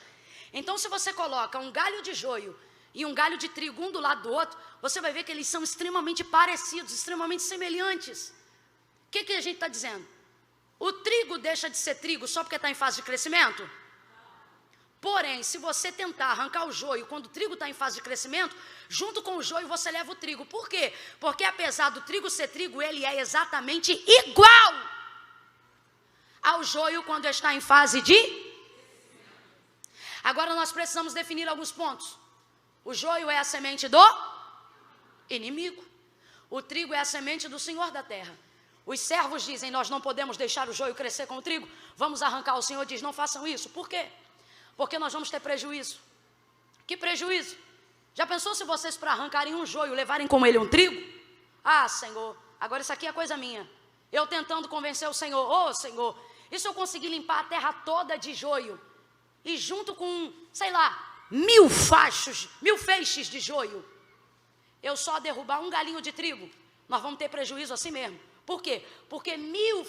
Então, se você coloca um galho de joio e um galho de trigo um do lado do outro, você vai ver que eles são extremamente parecidos, extremamente semelhantes. O que a gente está dizendo? O trigo deixa de ser trigo só porque está em fase de crescimento? Porém, se você tentar arrancar o joio quando o trigo está em fase de crescimento, junto com o joio você leva o trigo. Por quê? Porque apesar do trigo ser trigo, ele é exatamente igual ao joio quando está em fase de... Agora nós precisamos definir alguns pontos. O joio é a semente do inimigo. O trigo é a semente do Senhor da terra. Os servos dizem, nós não podemos deixar o joio crescer com o trigo. Vamos arrancar. O Senhor diz, não façam isso. Por quê? Porque nós vamos ter prejuízo. Que prejuízo? Já pensou se vocês para arrancarem um joio levarem com ele um trigo? Ah, Senhor, agora isso aqui é coisa minha. Eu tentando convencer o Senhor, ô Senhor, e se eu conseguir limpar a terra toda de joio e junto com, sei lá, 1000 feixes de joio, eu só derrubar um galinho de trigo, nós vamos ter prejuízo assim mesmo. Por quê? Porque 1000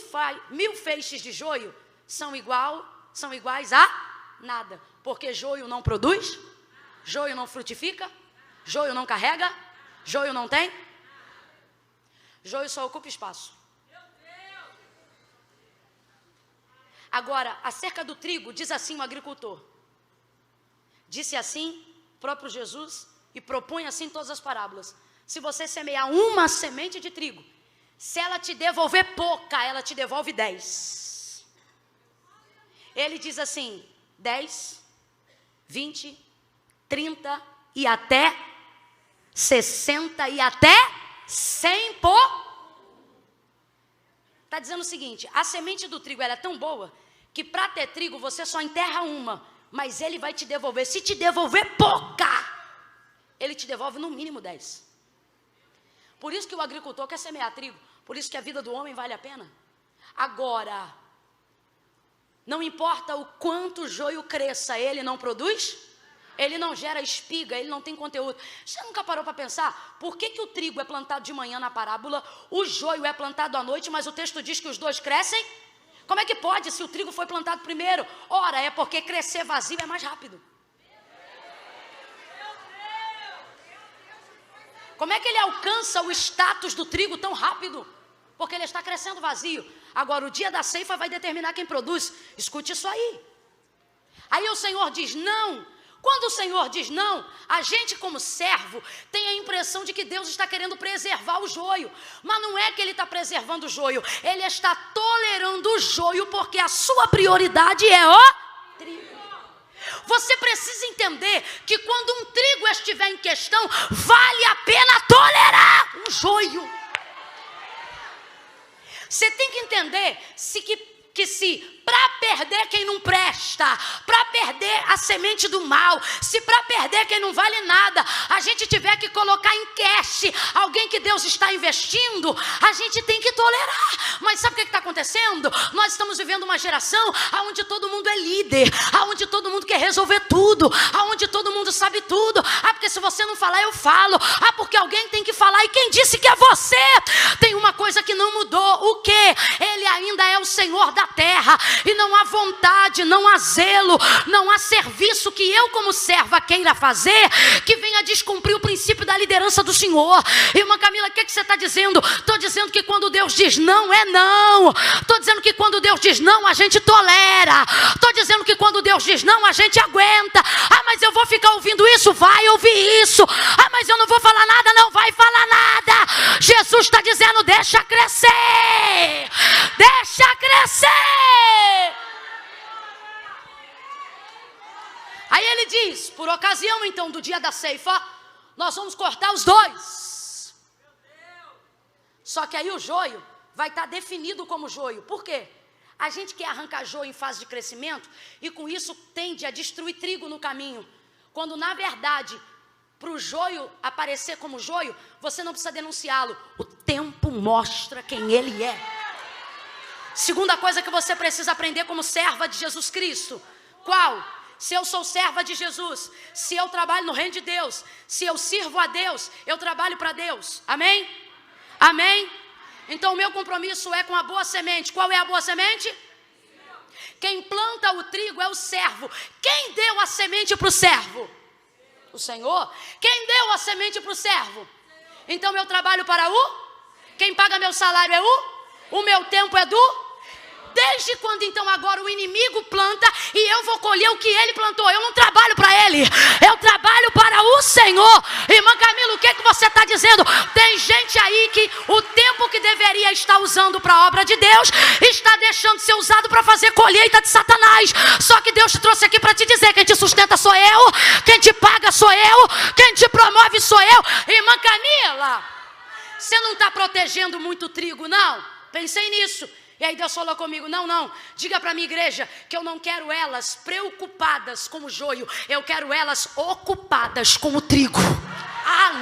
feixes de joio são iguais a nada. Porque joio não produz, joio não frutifica, joio não carrega, joio não tem, joio só ocupa espaço. Agora, acerca do trigo, diz assim o agricultor. Disse assim o próprio Jesus e propõe assim todas as parábolas. Se você semear uma semente de trigo, se ela te devolver pouca, ela te devolve 10. Ele diz assim, 10, 20, 30 e até 60 e até 100 por... Está dizendo o seguinte, a semente do trigo ela é tão boa que para ter trigo você só enterra uma, mas ele vai te devolver. Se te devolver pouca, ele te devolve no mínimo 10. Por isso que o agricultor quer semear trigo, por isso que a vida do homem vale a pena. Agora, não importa o quanto o joio cresça, ele não produz, ele não gera espiga, ele não tem conteúdo. Você nunca parou para pensar por que o trigo é plantado de manhã na parábola, o joio é plantado à noite, mas o texto diz que os dois crescem? Como é que pode se o trigo foi plantado primeiro? Ora, é porque crescer vazio é mais rápido. Como é que ele alcança o status do trigo tão rápido? Porque ele está crescendo vazio. Agora, o dia da ceifa vai determinar quem produz. Escute isso aí. Aí o Senhor diz não. Quando o Senhor diz não, a gente como servo tem a impressão de que Deus está querendo preservar o joio. Mas não é que Ele está preservando o joio. Ele está tolerando o joio porque a sua prioridade é o trigo. Você precisa entender que quando um trigo estiver em questão, vale a pena tolerar um joio. Você tem que entender que se para perder quem não presta, para perder a semente do mal, se para perder quem não vale nada, a gente tiver que colocar em cash alguém que Deus está investindo, a gente tem que tolerar. Mas sabe o que está acontecendo? Nós estamos vivendo uma geração onde todo mundo é líder, onde todo mundo quer resolver tudo, onde todo mundo sabe tudo. Porque se você não falar, eu falo. Porque alguém tem que falar. E quem disse que é você? Tem uma coisa que não mudou. O quê? Ele ainda é o Senhor da terra. E não há vontade, não há zelo, não há serviço que eu como serva queira fazer que venha descumprir o princípio da liderança do Senhor. Irmã Camila, o que você está dizendo? Estou dizendo que quando Deus diz não, é não. Estou dizendo que quando Deus diz não, a gente tolera. Estou dizendo que quando Deus diz não, a gente aguenta. Mas eu vou ficar ouvindo isso? Vai ouvir isso. Mas eu não vou falar nada? Não vai falar nada. Jesus está dizendo, deixa crescer. Deixa crescer. Aí ele diz, por ocasião então do dia da ceifa, nós vamos cortar os 2. Só que aí o joio vai estar definido como joio. Por quê? A gente quer arrancar joio em fase de crescimento e com isso tende a destruir trigo no caminho. Quando na verdade, para o joio aparecer como joio, você não precisa denunciá-lo. O tempo mostra quem ele é. Segunda coisa que você precisa aprender como serva de Jesus Cristo. Qual? Se eu sou serva de Jesus, se eu trabalho no reino de Deus, se eu sirvo a Deus, eu trabalho para Deus. Amém? Amém? Então o meu compromisso é com a boa semente. Qual é a boa semente? Quem planta o trigo é o servo. Quem deu a semente para o servo? O Senhor. Quem deu a semente para o servo? Então meu trabalho para o? Quem paga meu salário é o meu tempo é do? Desde quando então agora o inimigo planta e eu vou colher o que ele plantou? Eu não trabalho para ele, eu trabalho para o Senhor. Irmã Camila, o que você está dizendo? Tem gente aí que o tempo que deveria estar usando para a obra de Deus está deixando de ser usado para fazer colheita de Satanás. Só que Deus te trouxe aqui para te dizer: quem te sustenta sou eu, quem te paga sou eu, quem te promove sou eu. Irmã Camila, você não está protegendo muito trigo, não? Pensei nisso. E aí Deus falou comigo, não, diga para a minha igreja que eu não quero elas preocupadas com o joio, eu quero elas ocupadas com o trigo.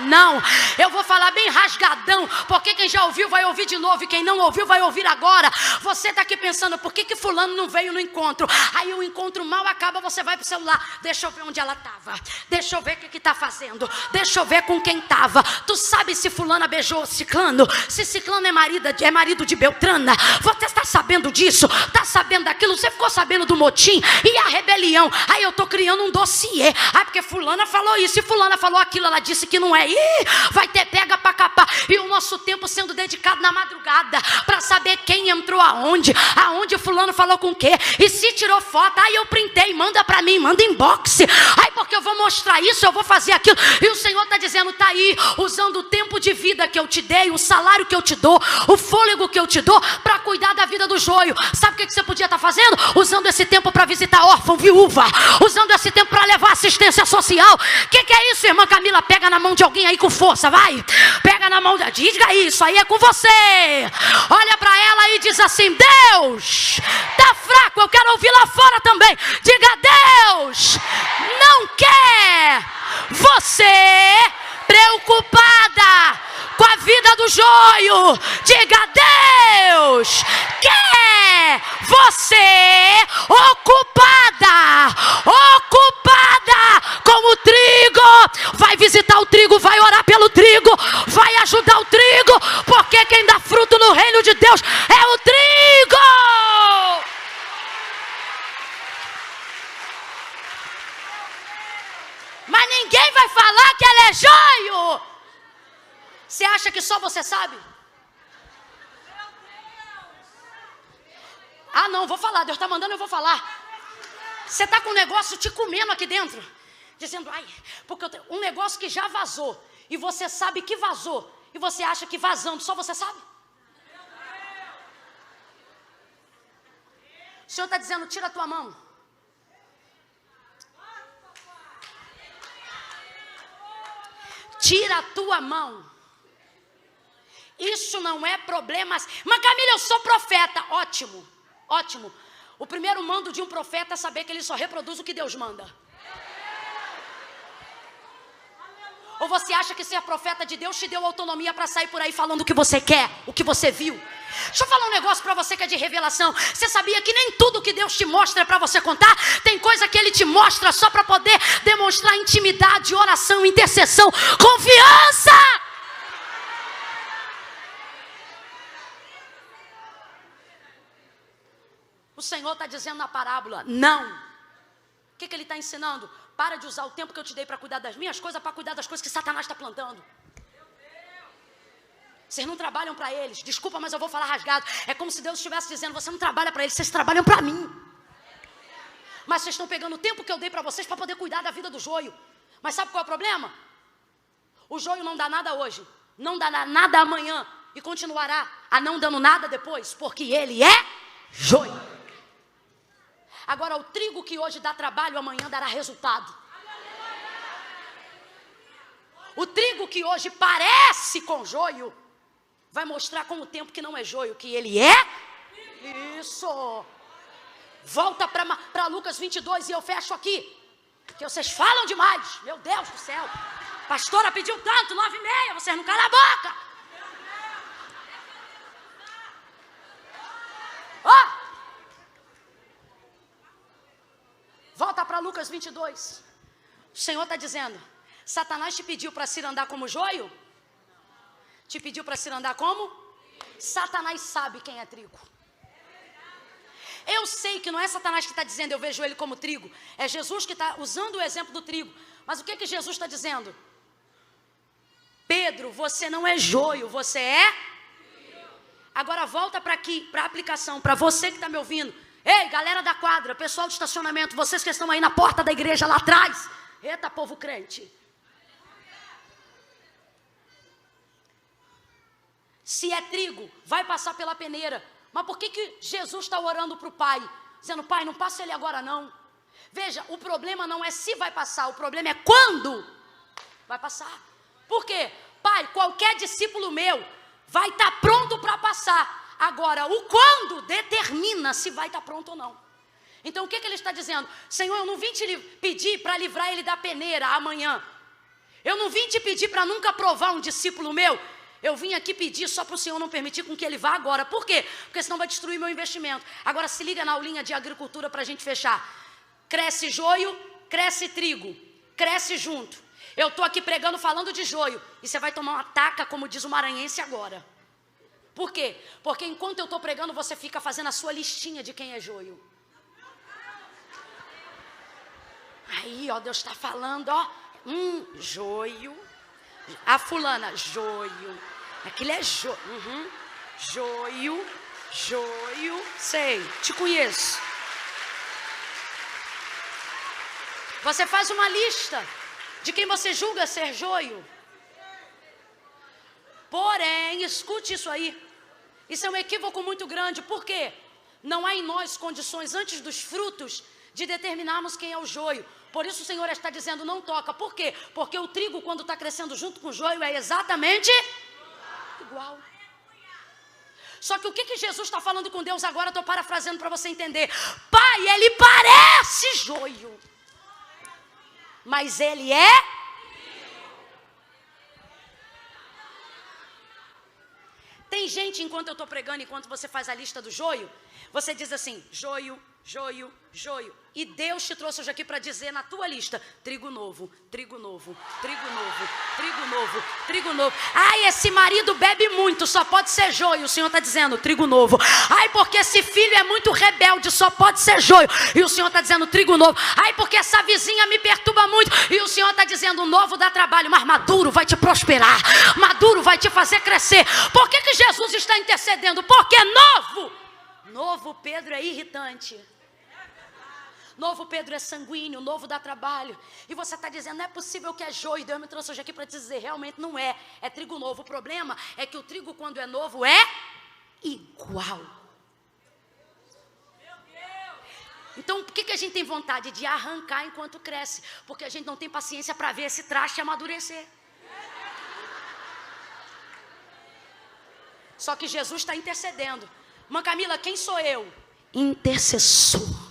Não, eu vou falar bem rasgadão, porque quem já ouviu vai ouvir de novo, e quem não ouviu vai ouvir agora. Você está aqui pensando, por que fulano não veio no encontro? Aí o encontro mal acaba, você vai pro celular, deixa eu ver onde ela estava, deixa eu ver o que está fazendo, deixa eu ver com quem estava. Tu sabe se fulana beijou ciclano, se ciclano é marido de Beltrana? Você está sabendo disso? Está sabendo daquilo? Você ficou sabendo do motim e a rebelião? Aí eu estou criando um dossiê, porque fulana falou isso e fulana falou aquilo, ela disse que não é. Vai ter pega para capar. E o nosso tempo sendo dedicado na madrugada para saber quem entrou aonde fulano falou com o quê, e se tirou foto, eu printei, manda para mim, manda inbox, porque eu vou mostrar isso, eu vou fazer aquilo. E o Senhor está dizendo, tá aí, usando o tempo de vida que eu te dei, o salário que eu te dou, o fôlego que eu te dou, para cuidar da vida do joio. Sabe o que você podia estar fazendo? Usando esse tempo para visitar órfão, viúva, usando esse tempo para levar assistência social. O que é isso, irmã Camila? Pega na mão de alguém aí com força, vai. Pega na mão, diga isso, aí é com você. Olha para ela e diz assim, Deus, tá fraco, eu quero ouvir lá fora também. Diga, Deus não quer você preocupada com a vida do joio. Diga, Deus quer você ocupada com o trigo. Vai visitar o trigo, vai orar pelo trigo, vai ajudar o trigo, porque quem dá fruto no reino de Deus é o trigo. Mas ninguém vai falar que ela é joio. Você acha que só você sabe? Não, vou falar, Deus está mandando, eu vou falar. Você está com um negócio te comendo aqui dentro, dizendo, porque um negócio que já vazou, e você sabe que vazou, e você acha que vazando só você sabe? O Senhor está dizendo, tira a tua mão. Tira a tua mão. Isso não é problema. Mas Camila, eu sou profeta. Ótimo. Ótimo. O primeiro mando de um profeta é saber que ele só reproduz o que Deus manda. Ou você acha que ser profeta de Deus te deu autonomia para sair por aí falando o que você quer, o que você viu? Deixa eu falar um negócio para você que é de revelação. Você sabia que nem tudo que Deus te mostra é para você contar? Tem coisa que Ele te mostra só para poder demonstrar intimidade, oração, intercessão, confiança. O Senhor está dizendo na parábola, não. O que Ele está ensinando? Para de usar o tempo que eu te dei para cuidar das minhas coisas, para cuidar das coisas que Satanás está plantando. Vocês não trabalham para eles. Desculpa, mas eu vou falar rasgado. É como se Deus estivesse dizendo, você não trabalha para eles, vocês trabalham para mim. Mas vocês estão pegando o tempo que eu dei para vocês para poder cuidar da vida do joio. Mas sabe qual é o problema? O joio não dá nada hoje, não dá nada amanhã e continuará a não dando nada depois, porque ele é joio. Agora, o trigo que hoje dá trabalho, amanhã dará resultado. O trigo que hoje parece com joio, vai mostrar com o tempo que não é joio, que ele é. Isso. Volta para Lucas 22 e eu fecho aqui. Que vocês falam demais. Meu Deus do céu. Pastora pediu tanto, 9:30, vocês não calam a boca. Ó. Volta para Lucas 22. O Senhor está dizendo, Satanás te pediu para se andar como joio? Te pediu para se andar como? Satanás sabe quem é trigo. Eu sei que não é Satanás que está dizendo, eu vejo ele como trigo. É Jesus que está usando o exemplo do trigo. Mas o que Jesus está dizendo? Pedro, você não é joio, você é? Agora volta para aqui, para a aplicação, para você que está me ouvindo. Ei, galera da quadra, pessoal do estacionamento, vocês que estão aí na porta da igreja lá atrás. Eita, povo crente. Se é trigo, vai passar pela peneira. Mas por que Jesus está orando para o pai? Dizendo, pai, não passa ele agora não. Veja, o problema não é se vai passar, o problema é quando vai passar. Por quê? Pai, qualquer discípulo meu vai estar pronto para passar. Agora, o quando determina se vai estar pronto ou não. Então, o que ele está dizendo? Senhor, eu não vim te pedir para livrar ele da peneira amanhã. Eu não vim te pedir para nunca provar um discípulo meu. Eu vim aqui pedir só para o Senhor não permitir com que ele vá agora. Por quê? Porque senão vai destruir meu investimento. Agora, se liga na aulinha de agricultura para a gente fechar. Cresce joio, cresce trigo. Cresce junto. Eu estou aqui pregando, falando de joio. E você vai tomar uma taca, como diz o maranhense agora. Por quê? Porque enquanto eu estou pregando, você fica fazendo a sua listinha de quem é joio. Aí, ó, Deus está falando, ó. Joio. A fulana, joio. Aquilo é joio. Joio, joio. Sei, te conheço. Você faz uma lista de quem você julga ser joio. Porém, escute isso aí. Isso é um equívoco muito grande. Por quê? Não há em nós condições antes dos frutos de determinarmos quem é o joio. Por isso o Senhor está dizendo, não toca. Por quê? Porque o trigo, quando está crescendo junto com o joio, é exatamente igual. Só que o que Jesus está falando com Deus agora, estou parafraseando para você entender. Pai, ele parece joio, mas ele é... Tem gente, enquanto eu estou pregando, enquanto você faz a lista do joio, você diz assim, joio, joio, joio. E Deus te trouxe hoje aqui para dizer na tua lista, trigo novo, trigo novo, trigo novo, trigo novo, trigo novo. Ai, esse marido bebe muito, só pode ser joio. O Senhor está dizendo, trigo novo. Ai, porque esse filho é muito rebelde, só pode ser joio. E o Senhor está dizendo, trigo novo. Ai, porque essa vizinha me perturba muito. E o Senhor está dizendo, o novo dá trabalho, mas maduro vai te prosperar. Maduro vai te fazer crescer. Por que Jesus está intercedendo? Porque novo. Novo, Pedro, é irritante. Novo, Pedro, é sanguíneo. Novo, dá trabalho. E você está dizendo, não é possível que é joio. Deus me trouxe hoje aqui para te dizer, realmente não é. É trigo novo. O problema é que o trigo, quando é novo, é igual. Então, por que a gente tem vontade de arrancar enquanto cresce? Porque a gente não tem paciência para ver esse traste amadurecer. Só que Jesus está intercedendo. Mãe Camila, quem sou eu? intercessor.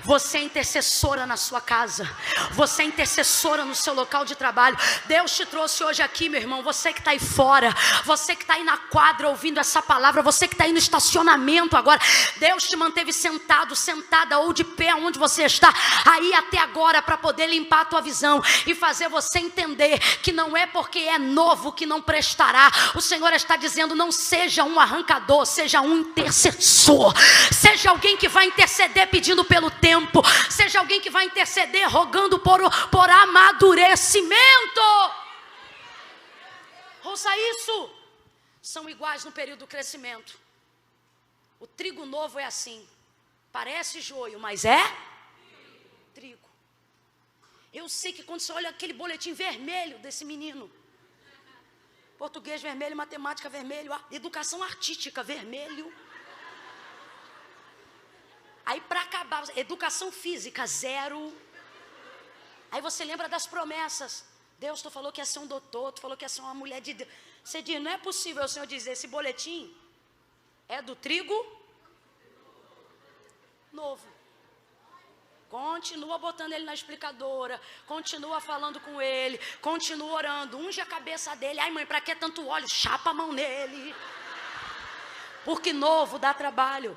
Você é intercessora na sua casa. Você é intercessora no seu local de trabalho. Deus te trouxe hoje aqui, meu irmão. Você que está aí fora, você que está aí na quadra ouvindo essa palavra, você que está aí no estacionamento agora, Deus te manteve sentado, sentada ou de pé onde você está aí até agora, para poder limpar a tua visão e fazer você entender que não é porque é novo que não prestará. O Senhor está dizendo: não seja um arrancador, seja um intercessor. Seja alguém que vai interceder pedindo pelo tempo. Seja alguém que vai interceder rogando por amadurecimento. Ouça isso. São iguais no período do crescimento. O trigo novo é assim. Parece joio, mas é trigo. Eu sei que quando você olha aquele boletim vermelho desse menino, português vermelho, matemática vermelho, educação artística vermelho. Aí para acabar, educação física, 0. Aí você lembra das promessas. Deus, tu falou que ia ser um doutor, tu falou que ia ser uma mulher de Deus. Você diz: não é possível o Senhor dizer, esse boletim é do trigo novo. Continua botando ele na explicadora, continua falando com ele, continua orando, unge a cabeça dele. Ai mãe, para que tanto óleo? Chapa a mão nele. Porque novo dá trabalho.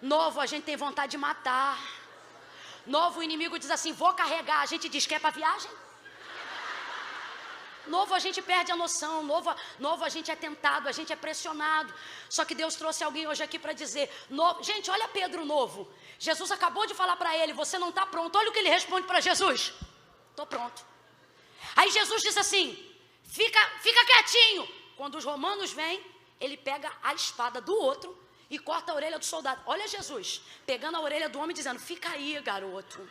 Novo a gente tem vontade de matar. Novo o inimigo diz assim: vou carregar. A gente diz que é para viagem. Novo a gente perde a noção. Novo a gente é tentado, a gente é pressionado. Só que Deus trouxe alguém hoje aqui para dizer: novo. Gente, olha Pedro novo. Jesus acabou de falar para ele: você não está pronto. Olha o que ele responde para Jesus: estou pronto. Aí Jesus diz assim: fica quietinho. Quando os romanos vêm, ele pega a espada do outro e corta a orelha do soldado. Olha Jesus pegando a orelha do homem dizendo: fica aí, garoto.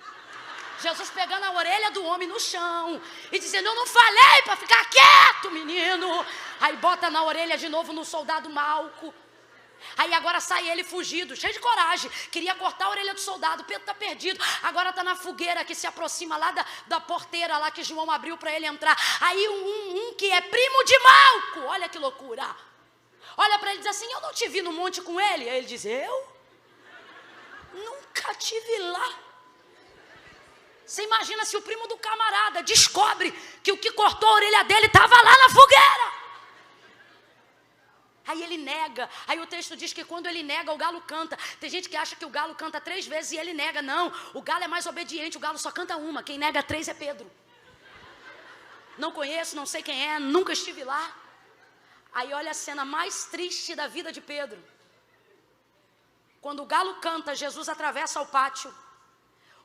Jesus pegando a orelha do homem no chão e dizendo: eu não falei para ficar quieto, menino. Aí bota na orelha de novo no soldado Malco. Aí agora sai ele fugido, cheio de coragem. Queria cortar a orelha do soldado. Pedro está perdido. Agora está na fogueira que se aproxima lá da porteira lá que João abriu para ele entrar. Aí um que é primo de Malco, olha que loucura, olha para ele e diz assim: eu não te vi no monte com ele. Aí ele diz: eu? Nunca te vi lá. Você imagina se o primo do camarada descobre que o que cortou a orelha dele estava lá na fogueira. Aí ele nega. Aí o texto diz que quando ele nega, o galo canta. Tem gente que acha que o galo canta 3 vezes e ele nega. Não, o galo é mais obediente, o galo só canta uma. Quem nega 3 é Pedro. Não conheço, não sei quem é, nunca estive lá. Aí olha a cena mais triste da vida de Pedro. Quando o galo canta, Jesus atravessa o pátio.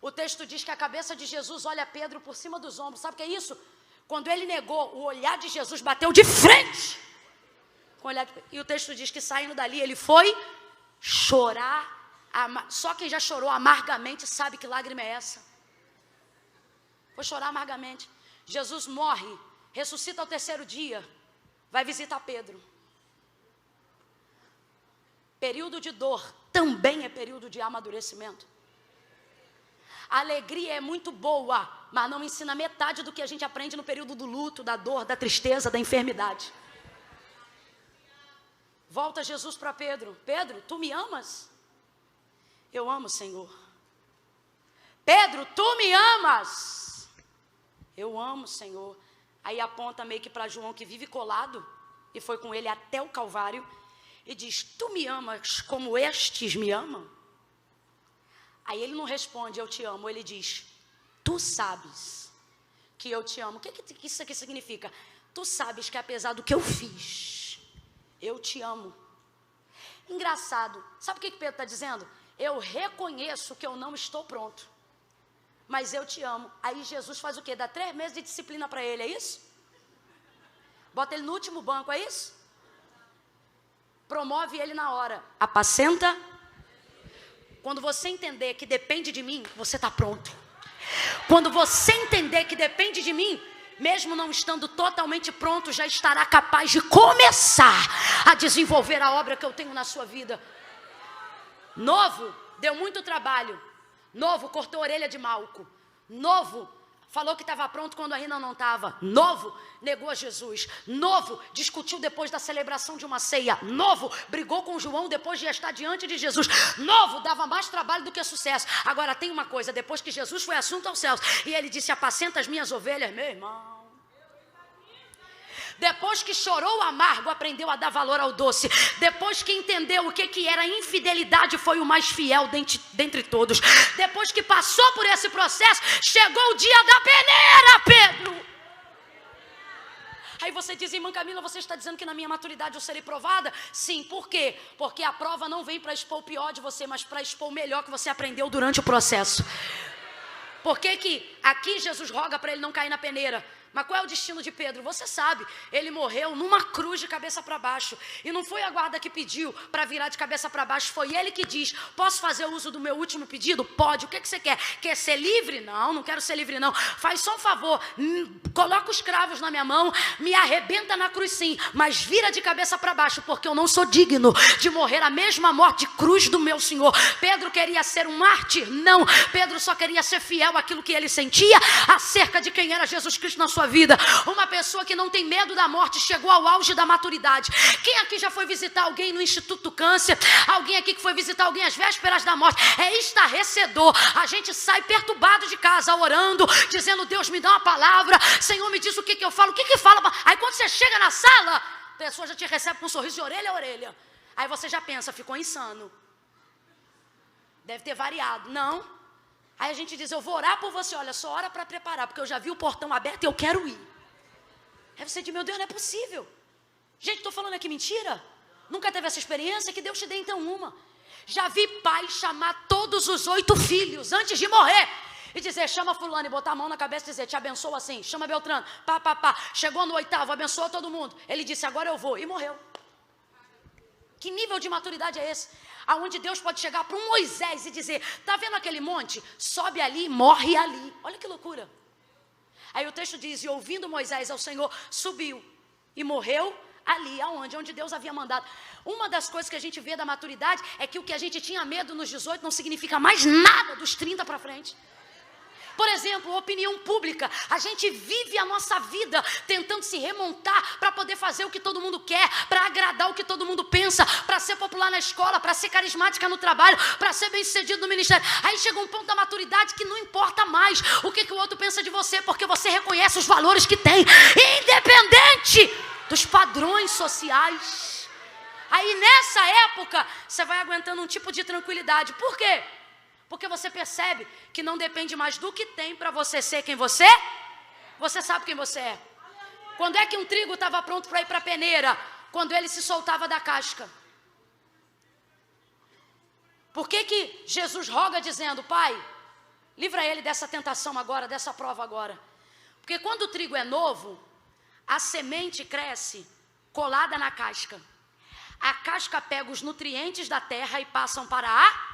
O texto diz que a cabeça de Jesus olha Pedro por cima dos ombros. Sabe o que é isso? Quando ele negou, o olhar de Jesus bateu de frente com o olhar de... E o texto diz que saindo dali ele foi chorar. Só quem já chorou amargamente sabe que lágrima é essa. Foi chorar amargamente. Jesus morre, ressuscita ao 3º dia, vai visitar Pedro. Período de dor também é período de amadurecimento. A alegria é muito boa, mas não ensina metade do que a gente aprende no período do luto, da dor, da tristeza, da enfermidade. Volta Jesus para Pedro: Pedro, tu me amas? Eu amo, Senhor. Pedro, tu me amas? Eu amo, Senhor. Aí aponta meio que para João, que vive colado e foi com ele até o Calvário, e diz: tu me amas como estes me amam? Aí ele não responde: eu te amo. Ele diz: tu sabes que eu te amo. O que isso aqui significa? Tu sabes que apesar do que eu fiz, eu te amo. Engraçado. Sabe o que Pedro está dizendo? Eu reconheço que eu não estou pronto, mas eu te amo. Aí Jesus faz o quê? Dá 3 meses de disciplina para ele, é isso? Bota ele no último banco, é isso? Promove ele na hora. Apacenta. Quando você entender que depende de mim, você está pronto. Quando você entender que depende de mim, mesmo não estando totalmente pronto, já estará capaz de começar a desenvolver a obra que eu tenho na sua vida. Novo deu muito trabalho. Novo cortou a orelha de Malco. Novo falou que estava pronto quando ainda não estava. Novo, negou a Jesus. Novo, discutiu depois da celebração de uma ceia. Novo, brigou com João depois de estar diante de Jesus. Novo, dava mais trabalho do que sucesso. Agora tem uma coisa, depois que Jesus foi assunto aos céus e ele disse: apacenta as minhas ovelhas, meu irmão. Depois que chorou o amargo, aprendeu a dar valor ao doce. Depois que entendeu o que era infidelidade, foi o mais fiel dentre todos. Depois que passou por esse processo, chegou o dia da peneira, Pedro. Aí você diz: irmã Camila, você está dizendo que na minha maturidade eu serei provada? Sim, por quê? Porque a prova não vem para expor o pior de você, mas para expor o melhor que você aprendeu durante o processo. Por que aqui Jesus roga para ele não cair na peneira? Mas qual é o destino de Pedro? Você sabe, ele morreu numa cruz de cabeça para baixo. E não foi a guarda que pediu para virar de cabeça para baixo, foi ele que diz: posso fazer uso do meu último pedido? Pode. O que você quer? Quer ser livre? Não, não quero ser livre não. Faz só um favor, coloca os cravos na minha mão, me arrebenta na cruz sim, mas vira de cabeça para baixo, porque eu não sou digno de morrer a mesma morte de cruz do meu Senhor. Pedro queria ser um mártir? Não. Pedro só queria ser fiel àquilo que ele sentia acerca de quem era Jesus Cristo na sua vida. Uma pessoa que não tem medo da morte chegou ao auge da maturidade. Quem aqui já foi visitar alguém no Instituto do Câncer? Alguém aqui que foi visitar alguém às vésperas da morte? É estarrecedor. A gente sai perturbado de casa, orando, dizendo: Deus, me dá uma palavra, Senhor, me diz o que eu falo, o que fala. Aí quando você chega na sala, a pessoa já te recebe com um sorriso de orelha a orelha. Aí você já pensa: ficou insano, deve ter variado. Não. Aí a gente diz: eu vou orar por você. Olha, só ora para preparar, porque eu já vi o portão aberto e eu quero ir. Aí você diz: meu Deus, não é possível. Gente, estou falando aqui mentira? Nunca teve essa experiência? Que Deus te dê então uma. Já vi pai chamar todos os 8 filhos antes de morrer e dizer: chama fulano, e botar a mão na cabeça e dizer: te abençoa assim, chama Beltrano, pá. Chegou no 8º, abençoou todo mundo. Ele disse: agora eu vou, e morreu. Que nível de maturidade é esse? Aonde Deus pode chegar para um Moisés e dizer: tá vendo aquele monte? Sobe ali, morre ali. Olha que loucura. Aí o texto diz: e ouvindo Moisés ao Senhor, subiu e morreu ali, aonde? Onde Deus havia mandado. Uma das coisas que a gente vê da maturidade é que o que a gente tinha medo nos 18 não significa mais nada dos 30 para frente. Por exemplo, opinião pública. A gente vive a nossa vida tentando se remontar para poder fazer o que todo mundo quer, para agradar o que todo mundo pensa, para ser popular na escola, para ser carismática no trabalho, para ser bem-sucedido no ministério. Aí chega um ponto da maturidade que não importa mais o que o outro pensa de você, porque você reconhece os valores que tem, independente dos padrões sociais. Aí nessa época você vai aguentando um tipo de tranquilidade. Por quê? Porque você percebe que não depende mais do que tem para você ser quem você é. Você sabe quem você é. Quando é que um trigo estava pronto para ir para a peneira? Quando ele se soltava da casca. Por que Jesus roga dizendo: Pai, livra ele dessa tentação agora, dessa prova agora? Porque quando o trigo é novo, a semente cresce colada na casca. A casca pega os nutrientes da terra e passam para a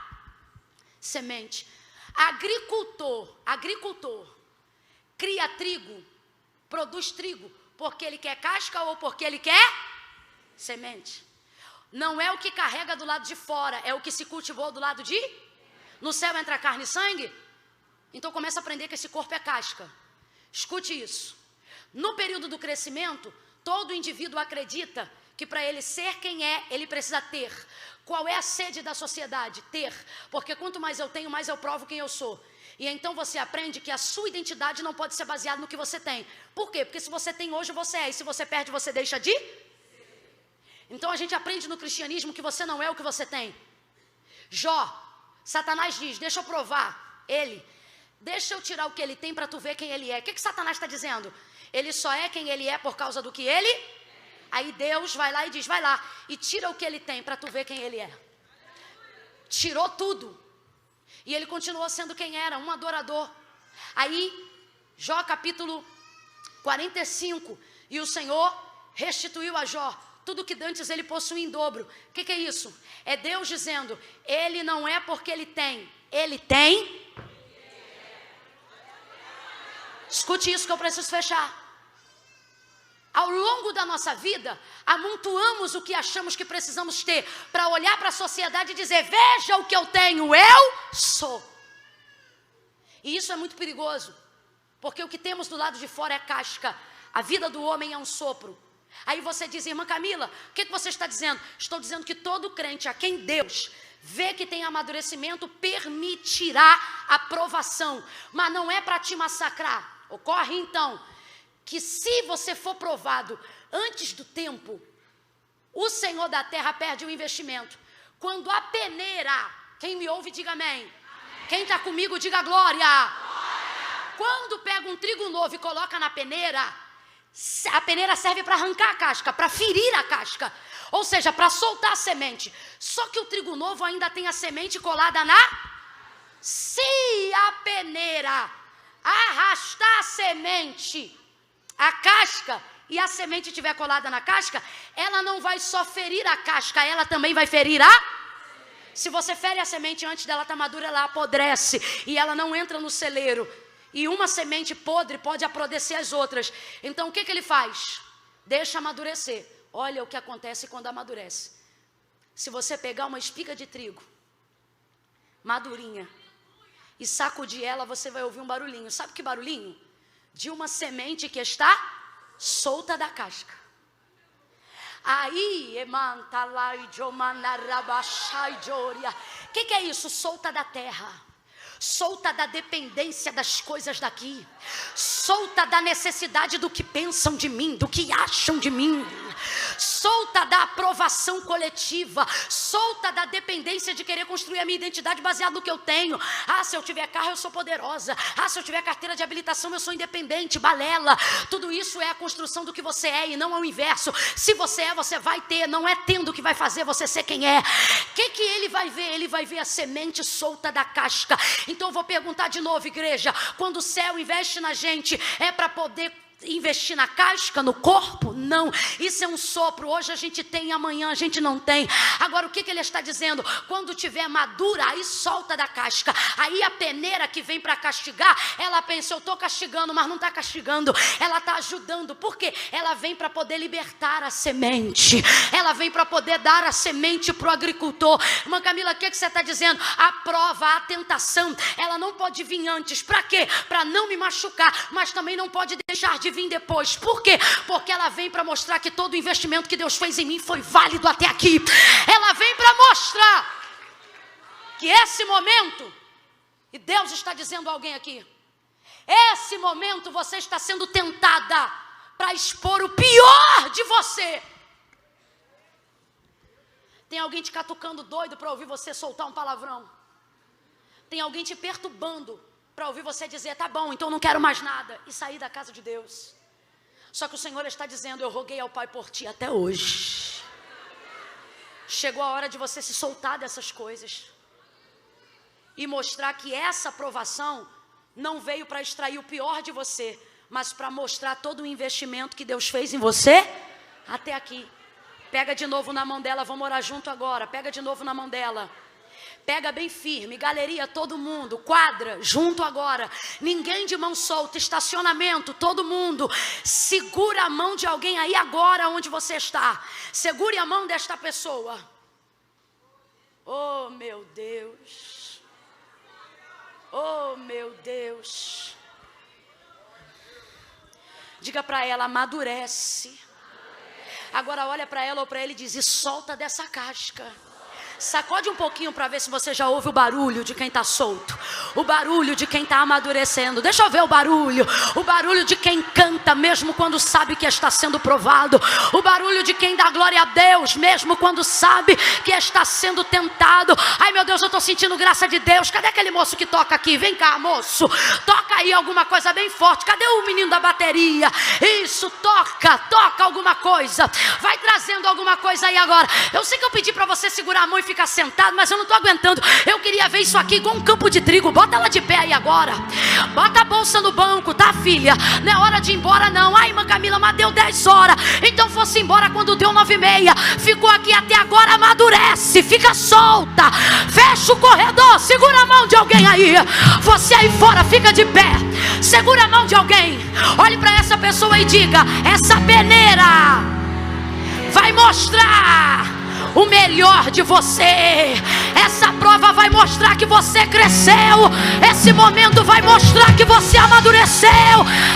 semente. Agricultor cria trigo, produz trigo porque ele quer casca ou porque ele quer semente. Não é o que carrega do lado de fora, é o que se cultivou do lado de... No céu entra carne e sangue? Então começa a aprender que esse corpo é casca. Escute isso. No período do crescimento, todo indivíduo acredita que para ele ser quem é, ele precisa ter. Qual é a sede da sociedade? Ter. Porque quanto mais eu tenho, mais eu provo quem eu sou. E então você aprende que a sua identidade não pode ser baseada no que você tem. Por quê? Porque se você tem hoje, você é. E se você perde, você deixa de... Então a gente aprende no cristianismo que você não é o que você tem. Jó, Satanás diz: deixa eu provar ele. Deixa eu tirar o que ele tem para tu ver quem ele é. O que Satanás está dizendo? Ele só é quem ele é por causa do que ele... Aí Deus vai lá e diz: vai lá e tira o que ele tem para tu ver quem ele é. Tirou tudo. E ele continuou sendo quem era, um adorador. Aí, Jó capítulo 45. E o Senhor restituiu a Jó tudo que dantes ele possuía em dobro. O que é isso? É Deus dizendo: ele não é porque ele tem. Ele tem. Escute isso que eu preciso fechar. Ao longo da nossa vida, amontoamos o que achamos que precisamos ter para olhar para a sociedade e dizer: veja o que eu tenho, eu sou. E isso é muito perigoso. Porque o que temos do lado de fora é casca. A vida do homem é um sopro. Aí você diz, irmã Camila, o que você está dizendo? Estou dizendo que todo crente a quem Deus vê que tem amadurecimento permitirá a provação. Mas não é para te massacrar. Ocorre então que se você for provado antes do tempo, o Senhor da terra perde o investimento. Quando a peneira, quem me ouve diga amém. Amém. Quem está comigo diga glória. Glória. Quando pega um trigo novo e coloca na peneira, a peneira serve para arrancar a casca, para ferir a casca. Ou seja, para soltar a semente. Só que o trigo novo ainda tem a semente colada na... Se a peneira arrastar a semente, a casca, e a semente estiver colada na casca, ela não vai só ferir a casca, ela também vai ferir a... Se você fere a semente antes dela estar madura, ela apodrece e ela não entra no celeiro. E uma semente podre pode apodrecer as outras. Então o que ele faz? Deixa amadurecer. Olha o que acontece quando amadurece. Se você pegar uma espiga de trigo madurinha e sacudir ela, você vai ouvir um barulhinho. Sabe que barulhinho? De uma semente que está solta da casca. Aí, o que é isso? Solta da terra, solta da dependência das coisas daqui, solta da necessidade do que pensam de mim, do que acham de mim, solta da aprovação coletiva, solta da dependência de querer construir a minha identidade baseada no que eu tenho. Ah, se eu tiver carro eu sou poderosa. Ah, se eu tiver carteira de habilitação eu sou independente, balela. Tudo isso é a construção do que você é e não é o inverso. Se você é, você vai ter, não é tendo que vai fazer você ser quem é. O que ele vai ver? Ele vai ver a semente solta da casca. Então eu vou perguntar de novo, igreja, quando o céu investe na gente, é para poder investir na casca, no corpo? Não, isso é um sopro. Hoje a gente tem, amanhã a gente não tem. Agora o que ele está dizendo? Quando tiver madura, aí solta da casca. Aí a peneira que vem para castigar, ela pensa, eu estou castigando, mas não está castigando, ela está ajudando. Por quê? Ela vem para poder libertar a semente, ela vem para poder dar a semente para o agricultor. Irmã Camila, o que você está dizendo? A prova, a tentação, ela não pode vir antes. Para quê? Para não me machucar, mas também não pode deixar de vir depois. Por quê? Porque ela vem para mostrar que todo o investimento que Deus fez em mim foi válido até aqui. Ela vem para mostrar que esse momento, e Deus está dizendo a alguém aqui, esse momento você está sendo tentada para expor o pior de você. Tem alguém te catucando doido para ouvir você soltar um palavrão. Tem alguém te perturbando para ouvir você dizer, tá bom, então não quero mais nada, e sair da casa de Deus. Só que o Senhor está dizendo, eu roguei ao Pai por ti até hoje. Chegou a hora de você se soltar dessas coisas e mostrar que essa aprovação não veio para extrair o pior de você, mas para mostrar todo o investimento que Deus fez em você até aqui. Pega de novo na mão dela, vamos orar junto agora. Pega de novo na mão dela. Pega bem firme, galeria, todo mundo, quadra, junto agora, ninguém de mão solta, estacionamento, todo mundo, segura a mão de alguém aí agora onde você está, segure a mão desta pessoa. Oh meu Deus, oh meu Deus, diga para ela, amadurece. Agora olha para ela ou para ele e diz, e solta dessa casca. Sacode um pouquinho para ver se você já ouve o barulho de quem está solto, o barulho de quem está amadurecendo. Deixa eu ver o barulho de quem canta mesmo quando sabe que está sendo provado, o barulho de quem dá glória a Deus mesmo quando sabe que está sendo tentado. Ai meu Deus, eu estou sentindo graça de Deus. Cadê aquele moço que toca aqui? Vem cá, moço, toca aí alguma coisa bem forte. Cadê o menino da bateria? Isso, toca alguma coisa, vai trazendo alguma coisa aí agora. Eu sei que eu pedi para você segurar a mão e ficar sentado, mas eu não estou aguentando. Eu queria ver isso aqui igual um campo de trigo. Bota ela de pé aí agora. Bota a bolsa no banco, tá, filha? Não é hora de ir embora não. Ai, irmã Camila, mas deu 10 horas. Então fosse embora quando deu 9h30. Ficou aqui até agora, amadurece. Fica solta. Fecha o corredor. Segura a mão de alguém aí. Você aí fora, fica de pé. Segura a mão de alguém. Olhe para essa pessoa e diga, essa peneira vai mostrar o melhor de você. Essa prova vai mostrar que você cresceu. Esse momento vai mostrar que você amadureceu.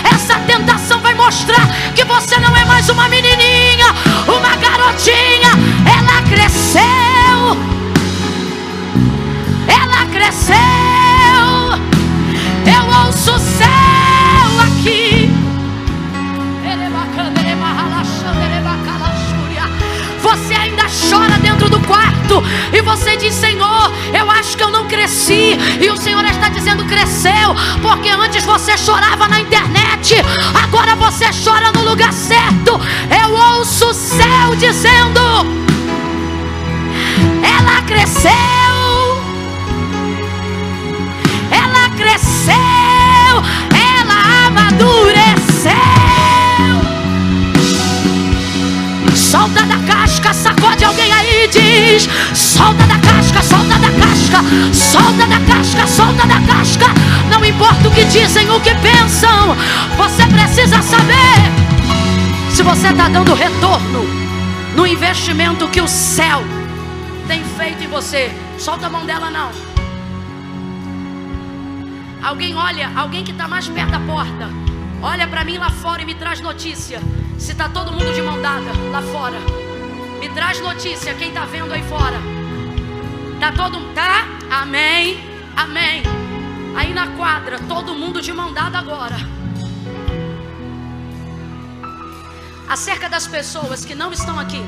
Essa tentação vai mostrar que você não é mais uma menininha, uma garotinha. Ela cresceu. Ela cresceu. Eu ouço o céu aqui. Você ainda chora dentro do quarto e você diz: Senhor, eu acho que eu não cresci. E o Senhor está dizendo: cresceu, porque antes você chorava na internet, agora você chora no lugar certo. Eu ouço o céu dizendo: ela cresceu. Ela cresceu. Ela amadureceu. Solta da casca, sacode alguém aí e diz: solta da casca, solta da casca, solta da casca, solta da casca. Não importa o que dizem, o que pensam, você precisa saber se você está dando retorno no investimento que o céu tem feito em você. Solta a mão dela não. Alguém olha, alguém que está mais perto da porta, olha para mim lá fora e me traz notícia. Se está todo mundo de mão dada lá fora, me traz notícia. Quem está vendo aí fora? Tá todo mundo? Tá? Amém, amém. Aí na quadra, todo mundo de mão dada agora. Acerca das pessoas que não estão aqui,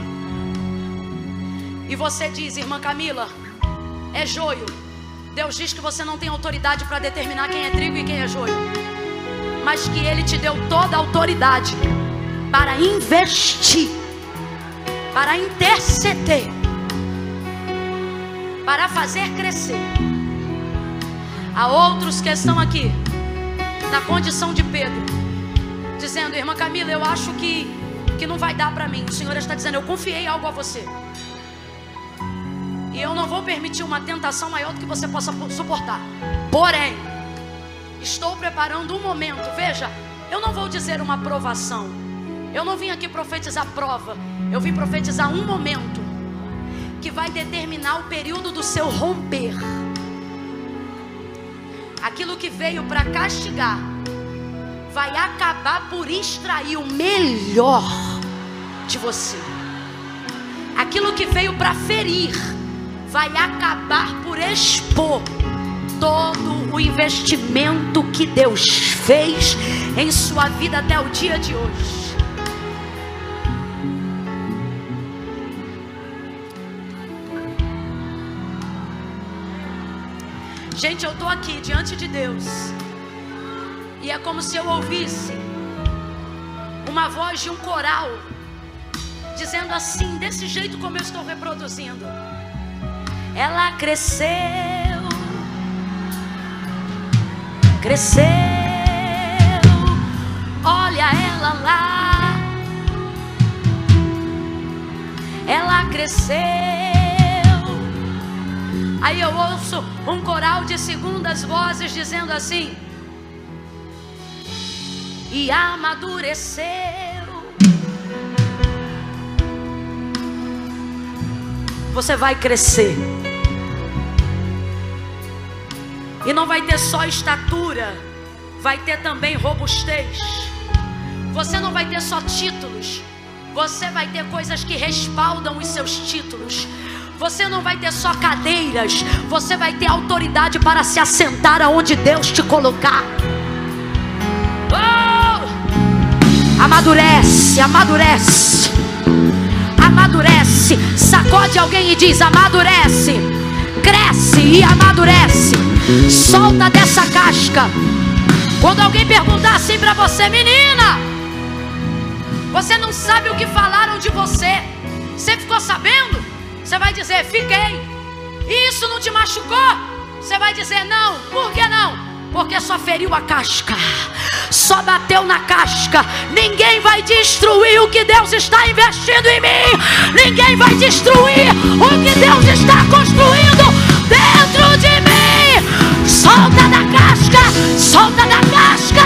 e você diz: irmã Camila, é joio. Deus diz que você não tem autoridade para determinar quem é trigo e quem é joio, mas que Ele te deu toda a autoridade para investir, para interceder, para fazer crescer. Há outros que estão aqui na condição de Pedro, dizendo: irmã Camila, eu acho que não vai dar para mim. O Senhor está dizendo: eu confiei algo a você, e eu não vou permitir uma tentação maior do que você possa suportar. Porém, estou preparando um momento. Veja, eu não vou dizer uma provação. Eu não vim aqui profetizar prova. Eu vim profetizar um momento que vai determinar o período do seu romper. Aquilo que veio para castigar vai acabar por extrair o melhor de você. Aquilo que veio para ferir vai acabar por expor todo o investimento que Deus fez em sua vida até o dia de hoje. Gente, eu estou aqui diante de Deus, e é como se eu ouvisse uma voz de um coral dizendo assim, desse jeito como eu estou reproduzindo: ela cresceu, cresceu, olha ela lá, ela cresceu. Aí eu ouço um coral de segundas vozes dizendo assim: e amadureceu. Você vai crescer, e não vai ter só estatura, vai ter também robustez. Você não vai ter só títulos, você vai ter coisas que respaldam os seus títulos. Você não vai ter só cadeiras, você vai ter autoridade para se assentar aonde Deus te colocar. Oh! Amadurece, amadurece, amadurece. Sacode alguém e diz: amadurece. Cresce e amadurece. Solta dessa casca. Quando alguém perguntar assim para você: menina, você não sabe o que falaram de você, você ficou sabendo? Você vai dizer: fiquei. E isso não te machucou? Você vai dizer: não. Por que não? Porque só feriu a casca, só bateu na casca. Ninguém vai destruir o que Deus está investindo em mim. Ninguém vai destruir o que Deus está construindo dentro de mim. Solta da casca, solta da casca.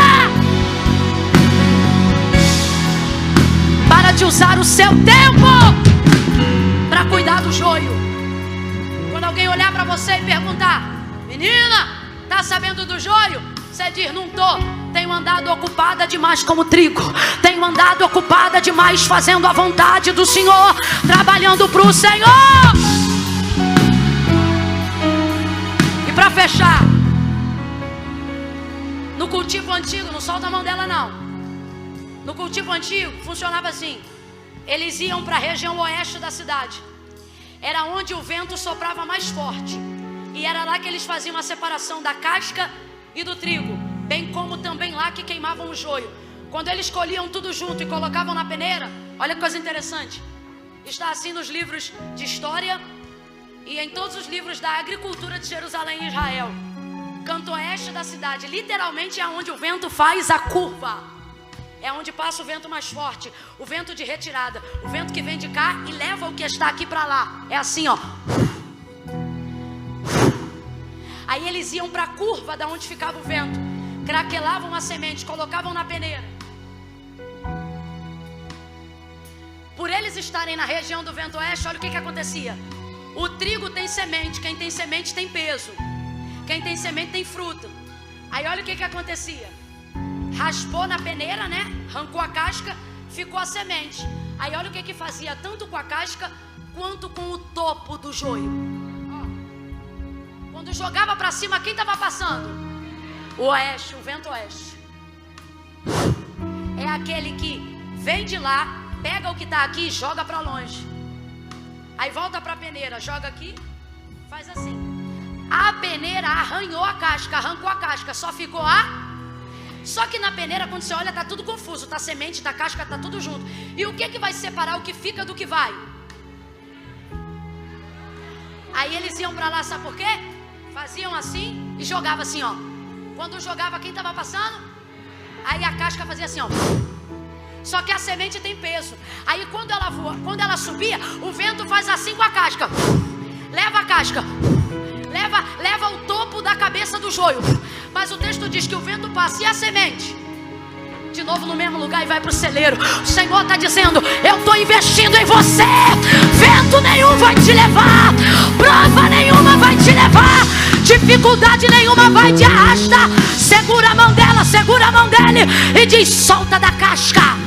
Para de usar o seu tempo para para cuidar do joio. Quando alguém olhar para você e perguntar: menina, tá sabendo do joio? Você diz: não tô. Tenho andado ocupada demais como trigo. Tenho andado ocupada demais fazendo a vontade do Senhor, trabalhando para o Senhor. E para fechar, no cultivo antigo, não solta a mão dela não. No cultivo antigo funcionava assim: eles iam para a região oeste da cidade. Era onde o vento soprava mais forte, e era lá que eles faziam a separação da casca e do trigo, bem como também lá que queimavam o joio. Quando eles colhiam tudo junto e colocavam na peneira, olha que coisa interessante, está assim nos livros de história e em todos os livros da agricultura de Jerusalém e Israel. Canto oeste da cidade literalmente é onde o vento faz a curva, é onde passa o vento mais forte, o vento de retirada, o vento que vem de cá e leva o que está aqui para lá. É assim, ó. Aí eles iam para a curva da onde ficava o vento, craquelavam a semente, colocavam na peneira. Por eles estarem na região do vento oeste, olha o que acontecia. O trigo tem semente, quem tem semente tem peso, quem tem semente tem fruta. Aí olha o que acontecia. Raspou na peneira, né? Arrancou a casca, ficou a semente. Aí olha o que fazia tanto com a casca quanto com o topo do joio. Quando jogava para cima, quem estava passando? O oeste, o vento oeste. É aquele que vem de lá, pega o que está aqui e joga para longe. Aí volta para a peneira, joga aqui, faz assim. A peneira arranhou a casca, arrancou a casca, só ficou a... Só que na peneira, quando você olha, tá tudo confuso. Tá semente, tá casca, tá tudo junto. E o que vai separar o que fica do que vai? Aí eles iam para lá, sabe por quê? Faziam assim e jogavam assim, ó. Quando jogava, quem estava passando? Aí a casca fazia assim, ó. Só que a semente tem peso. Aí quando ela voa, quando ela subia, o vento faz assim com a casca. Leva a casca. Leva o topo da cabeça do joio. Mas o texto diz que o vento passa e a semente de novo no mesmo lugar e vai para o celeiro. O Senhor está dizendo: eu estou investindo em você. Vento nenhum vai te levar, prova nenhuma vai te levar, dificuldade nenhuma vai te arrastar. Segura a mão dela, segura a mão dele e diz: solta da casca.